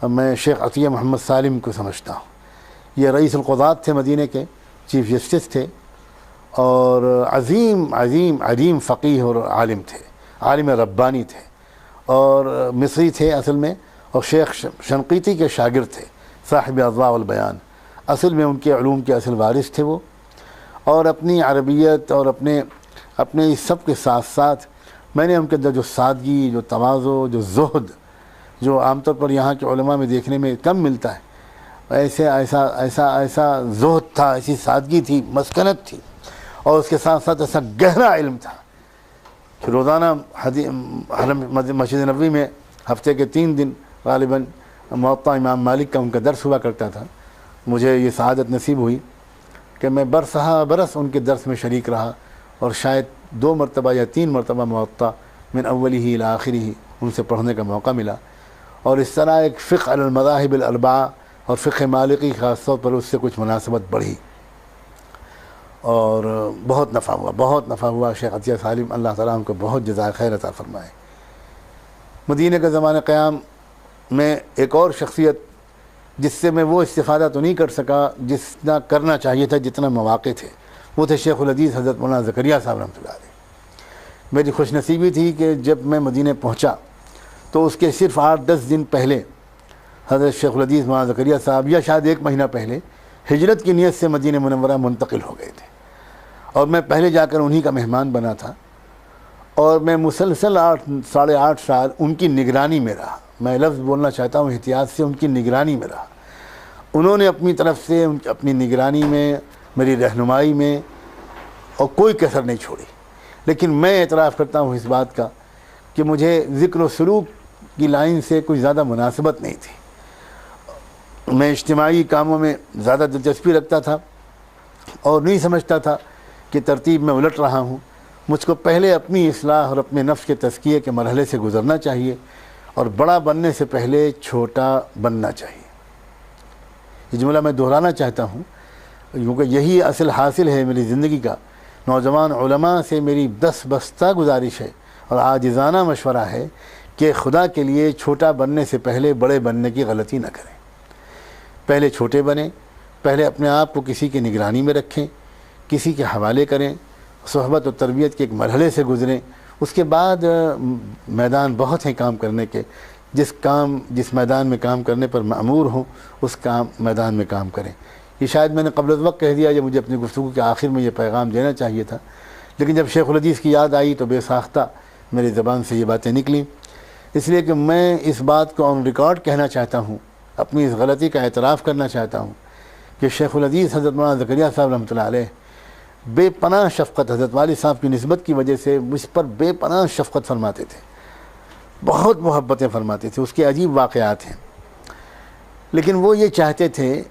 میں شیخ عطیہ محمد سالم کو سمجھتا ہوں. یہ رئیس القضات تھے مدینے کے, چیف جسٹس تھے, اور عظیم عظیم عظیم فقیہ اور عالم تھے, عالم ربانی تھے, اور مصری تھے اصل میں, اور شیخ شنقیطی کے شاگرد تھے, صاحب اضواء البیان. اصل میں ان کے علوم کے اصل وارث تھے وہ, اور اپنی عربیت اور اپنے اس سب کے ساتھ ساتھ میں نے ان کے اندر جو سادگی, جو تواضع, جو زہد, جو عام طور پر یہاں کے علماء میں دیکھنے میں کم ملتا ہے, ایسا زہد تھا, ایسی سادگی تھی, مسکنت تھی, اور اس کے ساتھ ساتھ ایسا گہرا علم تھا کہ روزانہ مسجد نبوی میں ہفتے کے 3 دن غالباً موطا امام مالک کا ان کا درس ہوا کرتا تھا. مجھے یہ سعادت نصیب ہوئی کہ میں برس ان کے درس میں شریک رہا, اور شاید 2 مرتبہ یا 3 مرتبہ موطا من اولی ہی الی آخری ہی ان سے پڑھنے کا موقع ملا. اور اس طرح ایک فقہ علی المذاہب الاربعہ اور فقہ مالکی خاص طور پر اس سے کچھ مناسبت بڑھی, اور بہت نفع ہوا. شیخ عطیہ سالم اللہ تعالیٰ ان کو بہت جزائے خیر عطا فرمائے. مدینہ کے زمانہ قیام میں ایک اور شخصیت جس سے میں وہ استفادہ تو نہیں کر سکا جتنا کرنا چاہیے تھا, جتنا مواقع تھے, وہ تھے شیخ الحدیث حضرت مولانا زکریہ صاحب رحمۃ اللہ علیہ. میری خوش نصیبی تھی کہ جب میں مدینہ پہنچا تو اس کے صرف 8-10 دن پہلے حضرت شیخ الحدیث مولانا زکریہ صاحب, یا شاید 1 مہینہ پہلے, ہجرت کی نیت سے مدینہ منورہ منتقل ہو گئے تھے, اور میں پہلے جا کر انہی کا مہمان بنا تھا, اور میں مسلسل 8-8.5 سال ان کی نگرانی میں رہا. میں لفظ بولنا چاہتا ہوں احتیاط سے, ان کی نگرانی میں رہا. انہوں نے اپنی طرف سے اپنی نگرانی میں میری رہنمائی میں اور کوئی کسر نہیں چھوڑی. لیکن میں اعتراف کرتا ہوں اس بات کا کہ مجھے ذکر و سلوک کی لائن سے کوئی زیادہ مناسبت نہیں تھی. میں اجتماعی کاموں میں زیادہ دلچسپی رکھتا تھا اور نہیں سمجھتا تھا کہ ترتیب میں الٹ رہا ہوں. مجھ کو پہلے اپنی اصلاح اور اپنے نفس کے تزکیے کے مرحلے سے گزرنا چاہیے اور بڑا بننے سے پہلے چھوٹا بننا چاہیے. یہ جملہ میں دہرانا چاہتا ہوں کیونکہ یہی اصل حاصل ہے میری زندگی کا. نوجوان علماء سے میری دستبستہ گزارش ہے اور عاجزانہ مشورہ ہے کہ خدا کے لیے چھوٹا بننے سے پہلے بڑے بننے کی غلطی نہ کریں. پہلے چھوٹے بنیں، پہلے اپنے آپ کو کسی کی نگرانی میں رکھیں، کسی کے حوالے کریں، صحبت و تربیت کے ایک مرحلے سے گزریں. اس کے بعد میدان بہت ہیں کام کرنے کے. جس میدان میں کام کرنے پر مأمور ہوں اس میدان میں کام کریں. یہ شاید میں نے قبل از وقت کہہ دیا، یہ مجھے اپنی گفتگو کے آخر میں یہ پیغام دینا چاہیے تھا، لیکن جب شیخ الحدیث کی یاد آئی تو بے ساختہ میری زبان سے یہ باتیں نکلیں. اس لیے کہ میں اس بات کو آن ریکارڈ کہنا چاہتا ہوں، اپنی اس غلطی کا اعتراف کرنا چاہتا ہوں کہ شیخ الحدیث حضرت مولانا زکریہ صاحب رحمۃ اللہ علیہ بے پناہ شفقت، حضرت والد صاحب کی نسبت کی وجہ سے مجھ پر بے پناہ شفقت فرماتے تھے، بہت محبتیں فرماتے تھے. اس کے عجیب واقعات ہیں. لیکن وہ یہ چاہتے تھے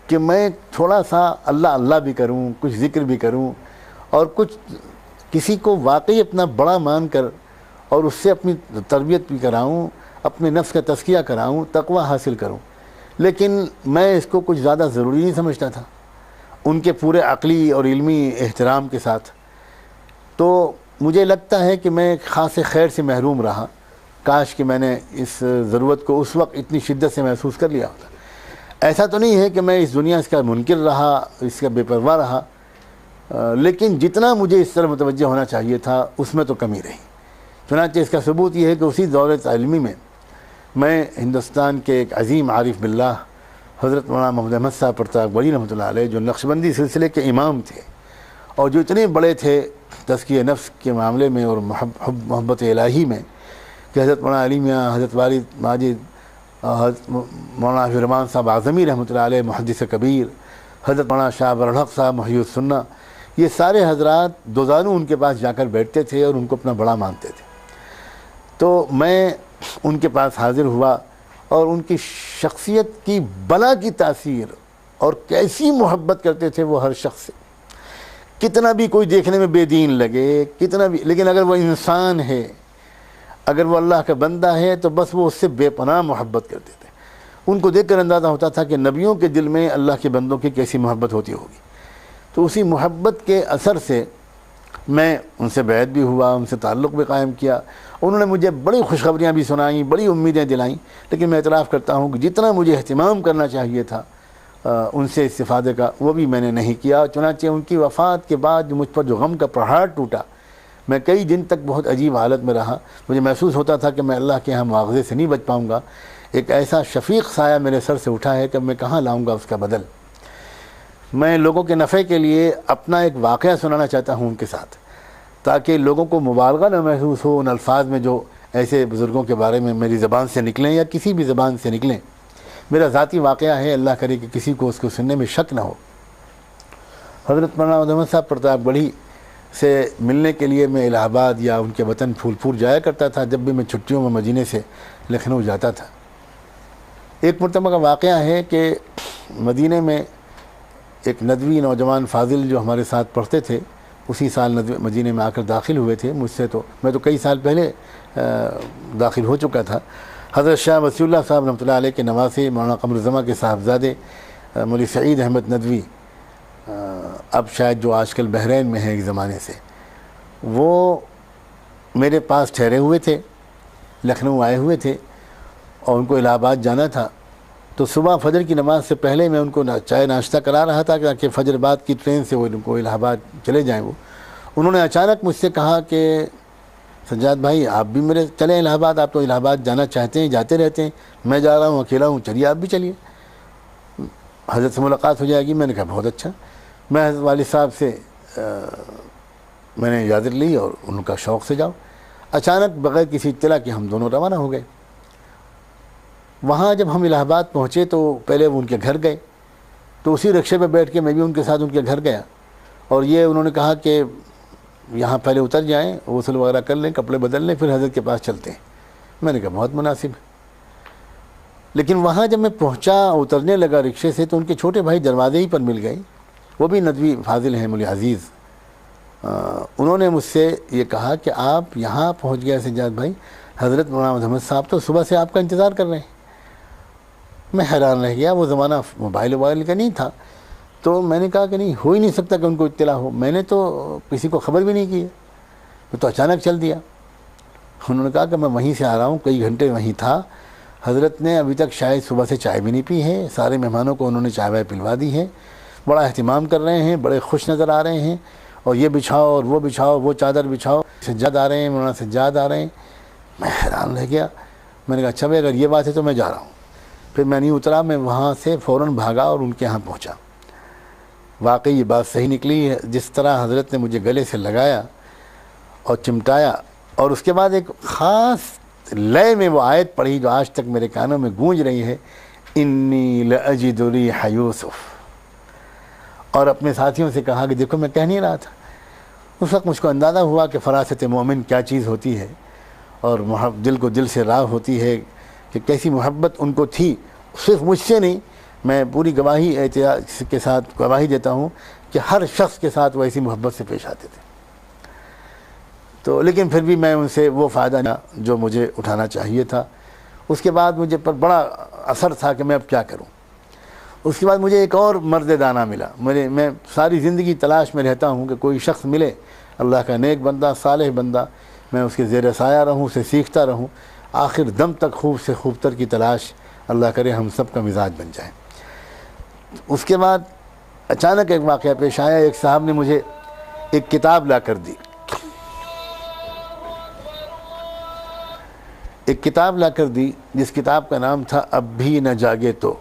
کہ میں تھوڑا سا اللہ اللہ بھی کروں، کچھ ذکر بھی کروں اور کچھ کسی کو واقعی اپنا بڑا مان کر اور اس سے اپنی تربیت بھی کراؤں، اپنے نفس کا تزکیہ کراؤں، تقوی حاصل کروں. لیکن میں اس کو کچھ زیادہ ضروری نہیں سمجھتا تھا ان کے پورے عقلی اور علمی احترام کے ساتھ. تو مجھے لگتا ہے کہ میں خاص خیر سے محروم رہا. کاش کہ میں نے اس ضرورت کو اس وقت اتنی شدت سے محسوس کر لیا ہوتا. ایسا تو نہیں ہے کہ میں اس دنیا اس کا منکر رہا، اس کا بے پرواہ رہا، لیکن جتنا مجھے اس طرح متوجہ ہونا چاہیے تھا اس میں تو کمی رہی. چنانچہ اس کا ثبوت یہ ہے کہ اسی دور تعلیمی میں ہندوستان کے ایک عظیم عارف باللہ حضرت مولانا محمد احمد صاحب پرتاپ بڑی رحمۃ اللہ علیہ، جو نقشبندی سلسلے کے امام تھے اور جو اتنے بڑے تھے تزکیہ نفس کے معاملے میں اور محبت الہی میں، کہ حضرت مولانا علی میاں، حضرت والد ماجد، حضرت مولانا حفیظ الرحمان صاحب اعظمی رحمۃ اللہ علیہ محدث کبیر، حضرت مولانا شاہ برالحق صاحب محی السنہ، یہ سارے حضرات دوزانو ان کے پاس جا کر بیٹھتے تھے اور ان کو اپنا بڑا مانتے تھے. تو میں ان کے پاس حاضر ہوا اور ان کی شخصیت کی بلا کی تاثیر اور کیسی محبت کرتے تھے وہ ہر شخص سے. کتنا بھی کوئی دیکھنے میں بے دین لگے، کتنا بھی، لیکن اگر وہ انسان ہے، اگر وہ اللہ کا بندہ ہے تو بس وہ اس سے بے پناہ محبت کرتے تھے. ان کو دیکھ کر اندازہ ہوتا تھا کہ نبیوں کے دل میں اللہ کے بندوں کی کیسی محبت ہوتی ہوگی. تو اسی محبت کے اثر سے میں ان سے بیعت بھی ہوا، ان سے تعلق بھی قائم کیا. انہوں نے مجھے بڑی خوشخبریاں بھی سنائیں، بڑی امیدیں دلائیں، لیکن میں اعتراف کرتا ہوں کہ جتنا مجھے اہتمام کرنا چاہیے تھا ان سے استفادے کا وہ بھی میں نے نہیں کیا. چنانچہ ان کی وفات کے بعد مجھ پر جو غم کا پہاڑ ٹوٹا، میں کئی دن تک بہت عجیب حالت میں رہا. مجھے محسوس ہوتا تھا کہ میں اللہ کے یہاں مواخذے سے نہیں بچ پاؤں گا. ایک ایسا شفیق سایہ میرے سر سے اٹھا ہے کہ میں کہاں لاؤں گا اس کا بدل. میں لوگوں کے نفع کے لیے اپنا ایک واقعہ سنانا چاہتا ہوں ان کے ساتھ، تاکہ لوگوں کو مبالغہ نہ محسوس ہو ان الفاظ میں جو ایسے بزرگوں کے بارے میں میری زبان سے نکلیں یا کسی بھی زبان سے نکلیں. میرا ذاتی واقعہ ہے، اللہ کرے کہ کسی کو اس کو سننے میں شک نہ ہو. حضرت مولانا محمد احمد صاحب پرتاپ بڑی سے ملنے کے لیے میں الہ آباد یا ان کے وطن پھول پور جایا کرتا تھا جب بھی میں چھٹیوں میں مدینے سے لکھنؤ جاتا تھا. ایک مرتبہ کا واقعہ ہے کہ مدینے میں ایک ندوی نوجوان فاضل جو ہمارے ساتھ پڑھتے تھے اسی سال مدینے میں آ کر داخل ہوئے تھے مجھ سے، تو میں تو کئی سال پہلے داخل ہو چکا تھا. حضرت شاہ وسیع اللہ صاحب رحمۃ اللہ علیہ کے نواسے مولانا قمر الزماں کے صاحبزادے مولوی سعید احمد ندوی، اب شاید جو آج کل بحرین میں ہے ایک زمانے سے، وہ میرے پاس ٹھہرے ہوئے تھے، لکھنؤ آئے ہوئے تھے اور ان کو الہ آباد جانا تھا. تو صبح فجر کی نماز سے پہلے میں ان کو چائے ناشتہ کرا رہا تھا تاکہ فجر بعد کی ٹرین سے وہ ان کو الہ آباد چلے جائیں. وہ انہوں نے اچانک مجھ سے کہا کہ سجاد بھائی آپ بھی میرے چلیں الہ آباد، آپ تو الہ آباد جانا چاہتے ہیں، جاتے رہتے ہیں، میں جا رہا ہوں اکیلا ہوں، چلیے آپ بھی چلیے، حضرت سے ملاقات ہو جائے گی. میں نے کہا بہت اچھا. میں حضرت والد صاحب سے میں نے اجازت لی اور ان کا شوق سے جاؤ. اچانک بغیر کسی اطلاع کے ہم دونوں روانہ ہو گئے. وہاں جب ہم الہ آباد پہنچے تو پہلے وہ ان کے گھر گئے تو اسی رکشے پہ بیٹھ کے میں بھی ان کے ساتھ ان کے گھر گیا، اور یہ انہوں نے کہا کہ یہاں پہلے اتر جائیں، غسل وغیرہ کر لیں، کپڑے بدل لیں، پھر حضرت کے پاس چلتے ہیں۔ میں نے کہا بہت مناسب ہے۔ لیکن وہاں جب میں پہنچا، اترنے لگا رکشے سے، تو ان کے چھوٹے بھائی دروازے ہی پر مل گئے، وہ بھی ندوی فاضل ہیں، مولوی عزیز۔ انہوں نے مجھ سے یہ کہا کہ آپ یہاں پہنچ گئے سجاد بھائی، حضرت مولانا محمد صاحب تو صبح سے آپ کا انتظار کر رہے ہیں۔ میں حیران رہ گیا، وہ زمانہ موبائل کا نہیں تھا، تو میں نے کہا کہ نہیں، ہو ہی نہیں سکتا کہ ان کو اطلاع ہو، میں نے تو کسی کو خبر بھی نہیں کی ہے، میں تو اچانک چل دیا۔ انہوں نے کہا کہ میں وہیں سے آ رہا ہوں، کئی گھنٹے وہیں تھا، حضرت نے ابھی تک شاید صبح سے چائے بھی نہیں پی ہے، سارے مہمانوں کو انہوں نے چائے وائے پلوا دی ہے، بڑا اہتمام کر رہے ہیں، بڑے خوش نظر آ رہے ہیں، اور یہ بچھاؤ اور وہ بچھاؤ، وہ چادر بچھاؤ، سجاد آ رہے ہیں، مولانا سجاد آ رہے ہیں۔ میں حیران رہ گیا، میں نے کہا اچھا بھائی اگر یہ بات ہے تو میں جا رہا ہوں۔ پھر میں نہیں اترا، میں وہاں سے فوراً بھاگا اور ان کے یہاں پہنچا۔ واقعی یہ بات صحیح نکلی ہے، جس طرح حضرت نے مجھے گلے سے لگایا اور چمٹایا، اور اس کے بعد ایک خاص لئے میں وہ آیت پڑھی جو آج تک میرے کانوں میں گونج رہی ہے، انی لاجد ریح یوسف، اور اپنے ساتھیوں سے کہا کہ دیکھو میں کہہ نہیں رہا تھا۔ اس وقت مجھ کو اندازہ ہوا کہ فراست مومن کیا چیز ہوتی ہے، اور دل کو دل سے راہ ہوتی ہے کہ کیسی محبت ان کو تھی، صرف مجھ سے نہیں، میں پوری گواہی احتیاط کے ساتھ گواہی دیتا ہوں کہ ہر شخص کے ساتھ وہ ایسی محبت سے پیش آتے تھے۔ تو لیکن پھر بھی میں ان سے وہ فائدہ نہ جو مجھے اٹھانا چاہیے تھا۔ اس کے بعد مجھے پر بڑا اثر تھا کہ میں اب کیا کروں۔ اس کے بعد مجھے ایک اور مرد دانا ملا۔ میں ساری زندگی تلاش میں رہتا ہوں کہ کوئی شخص ملے، اللہ کا نیک بندہ، صالح بندہ، میں اس کے زیر سایہ رہوں، اسے سیکھتا رہوں، آخر دم تک خوب سے خوب تر کی تلاش، اللہ کرے ہم سب کا مزاج بن جائے۔ اس کے بعد اچانک ایک واقعہ پیش آیا، ایک صاحب نے مجھے ایک کتاب لا کر دی، ایک کتاب لا کر دی جس کتاب کا نام تھا اب بھی نہ جاگے تو۔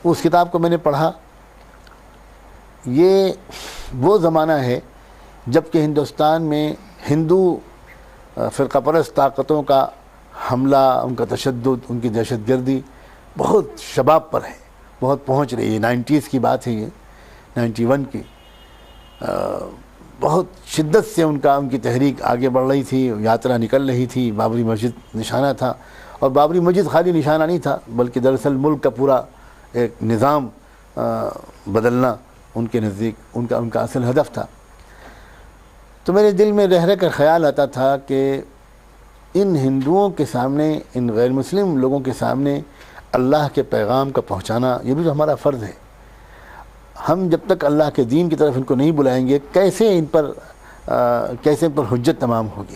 اس کتاب کو میں نے پڑھا۔ یہ وہ زمانہ ہے جب کہ ہندوستان میں ہندو فرقہ پرست طاقتوں کا حملہ، ان کا تشدد، ان کی دہشت گردی بہت شباب پر ہے، بہت پہنچ رہی ہے۔ 90s کی بات ہے، یہ 91 کی۔ بہت شدت سے ان کی تحریک آگے بڑھ رہی تھی، یاترا نکل رہی تھی، بابری مسجد نشانہ تھا، اور بابری مسجد خالی نشانہ نہیں تھا بلکہ دراصل ملک کا پورا ایک نظام بدلنا ان کے نزدیک ان کا اصل ہدف تھا۔ تو میرے دل میں رہ کر خیال آتا تھا کہ ان ہندوؤں کے سامنے، ان غیر مسلم لوگوں کے سامنے اللہ کے پیغام کا پہنچانا یہ بھی تو ہمارا فرض ہے۔ ہم جب تک اللہ کے دین کی طرف ان کو نہیں بلائیں گے، کیسے ان پر حجت تمام ہوگی؟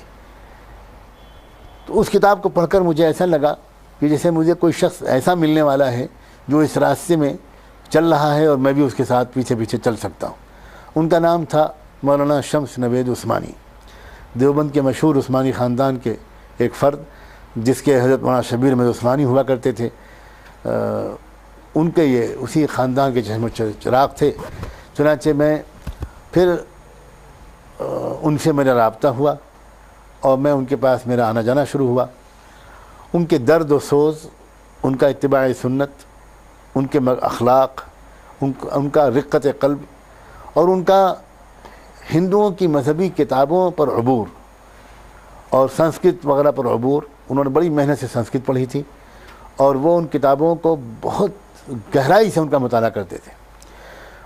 تو اس کتاب کو پڑھ کر مجھے ایسا لگا کہ جیسے مجھے کوئی شخص ایسا ملنے والا ہے جو اس راستے میں چل رہا ہے اور میں بھی اس کے ساتھ پیچھے پیچھے چل سکتا ہوں۔ ان کا نام تھا مولانا شمس نوید عثمانی، دیوبند کے مشہور عثمانی خاندان کے ایک فرد، جس کے حضرت مولانا شبیر احمد عثمانی ہوا کرتے تھے۔ ان کے یہ اسی خاندان کے چشم و چراغ تھے۔ چنانچہ میں پھر ان سے میرا رابطہ ہوا اور میں ان کے پاس میرا آنا جانا شروع ہوا۔ ان کے درد و سوز، ان کا اتباع سنت، ان کے اخلاق، ان کا رقت قلب، اور ان کا ہندوؤں کی مذہبی کتابوں پر عبور اور سنسکرت وغیرہ پر عبور۔ انہوں نے بڑی محنت سے سنسکرت پڑھی تھی، اور وہ ان کتابوں کو بہت گہرائی سے ان کا مطالعہ کرتے تھے۔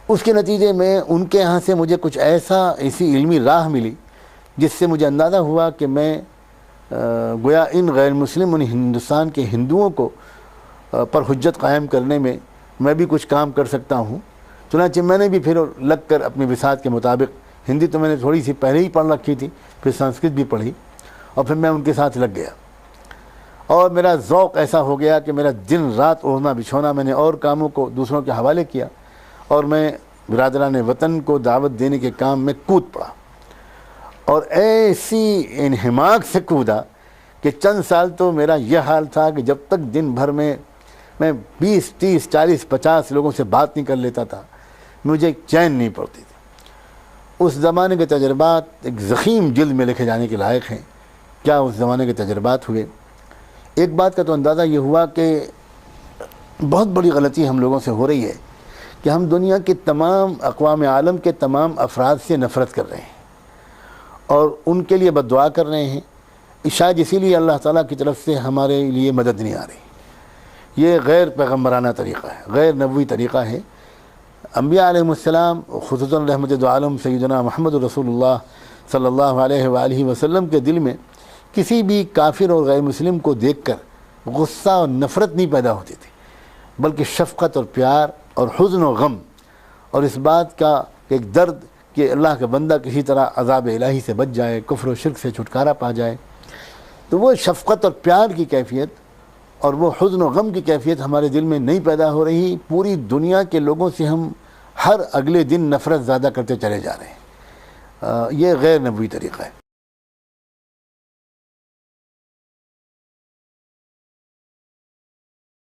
اس کے نتیجے میں ان کے یہاں سے مجھے کچھ ایسی علمی راہ ملی جس سے مجھے اندازہ ہوا کہ میں گویا ان غیر مسلم ان ہندوستان کے ہندوؤں کو پر حجت قائم کرنے میں بھی کچھ کام کر سکتا ہوں۔ چنانچہ میں نے بھی پھر لگ کر اپنی بساط کے مطابق، ہندی تو میں نے تھوڑی سی پہلے ہی پڑھ رکھی تھی، پھر سنسکرت بھی پڑھی، اور پھر میں ان کے ساتھ لگ گیا۔ اور میرا ذوق ایسا ہو گیا کہ میرا دن رات اوڑھنا بچھونا، میں نے اور کاموں کو دوسروں کے حوالے کیا، اور میں برادران وطن کو دعوت دینے کے کام میں کود پڑا، اور ایسی انہماک سے کودا کہ چند سال تو میرا یہ حال تھا کہ جب تک دن بھر میں 20 30 40 50 لوگوں سے بات نہیں کر لیتا تھا، مجھے چین نہیں پڑتی تھی۔ اس زمانے کے تجربات ایک ضخیم جلد میں لکھے جانے کے لائق ہیں۔ کیا اس زمانے کے تجربات ہوئے؟ ایک بات کا تو اندازہ یہ ہوا کہ بہت بڑی غلطی ہم لوگوں سے ہو رہی ہے کہ ہم دنیا کے تمام اقوام عالم کے تمام افراد سے نفرت کر رہے ہیں اور ان کے لیے بد دعا کر رہے ہیں. شاید اسی لیے اللہ تعالیٰ کی طرف سے ہمارے لیے مدد نہیں آ رہی. یہ غیر پیغمبرانہ طریقہ ہے، غیر نبوی طریقہ ہے. انبیاء علیہ السلام خصوصاً رحمت دو عالم سیدنا محمد رسول اللہ صلی اللہ علیہ وآلہ وسلم کے دل میں کسی بھی کافر اور غیر مسلم کو دیکھ کر غصہ اور نفرت نہیں پیدا ہوتی تھی، بلکہ شفقت اور پیار اور حزن و غم اور اس بات کا ایک درد کہ اللہ کا بندہ کسی طرح عذاب الہی سے بچ جائے، کفر و شرک سے چھٹکارا پا جائے. تو وہ شفقت اور پیار کی کیفیت اور وہ حزن و غم کی کیفیت ہمارے دل میں نہیں پیدا ہو رہی. پوری دنیا کے لوگوں سے ہم ہر اگلے دن نفرت زیادہ کرتے چلے جا رہے ہیں. یہ غیر نبوی طریقہ ہے.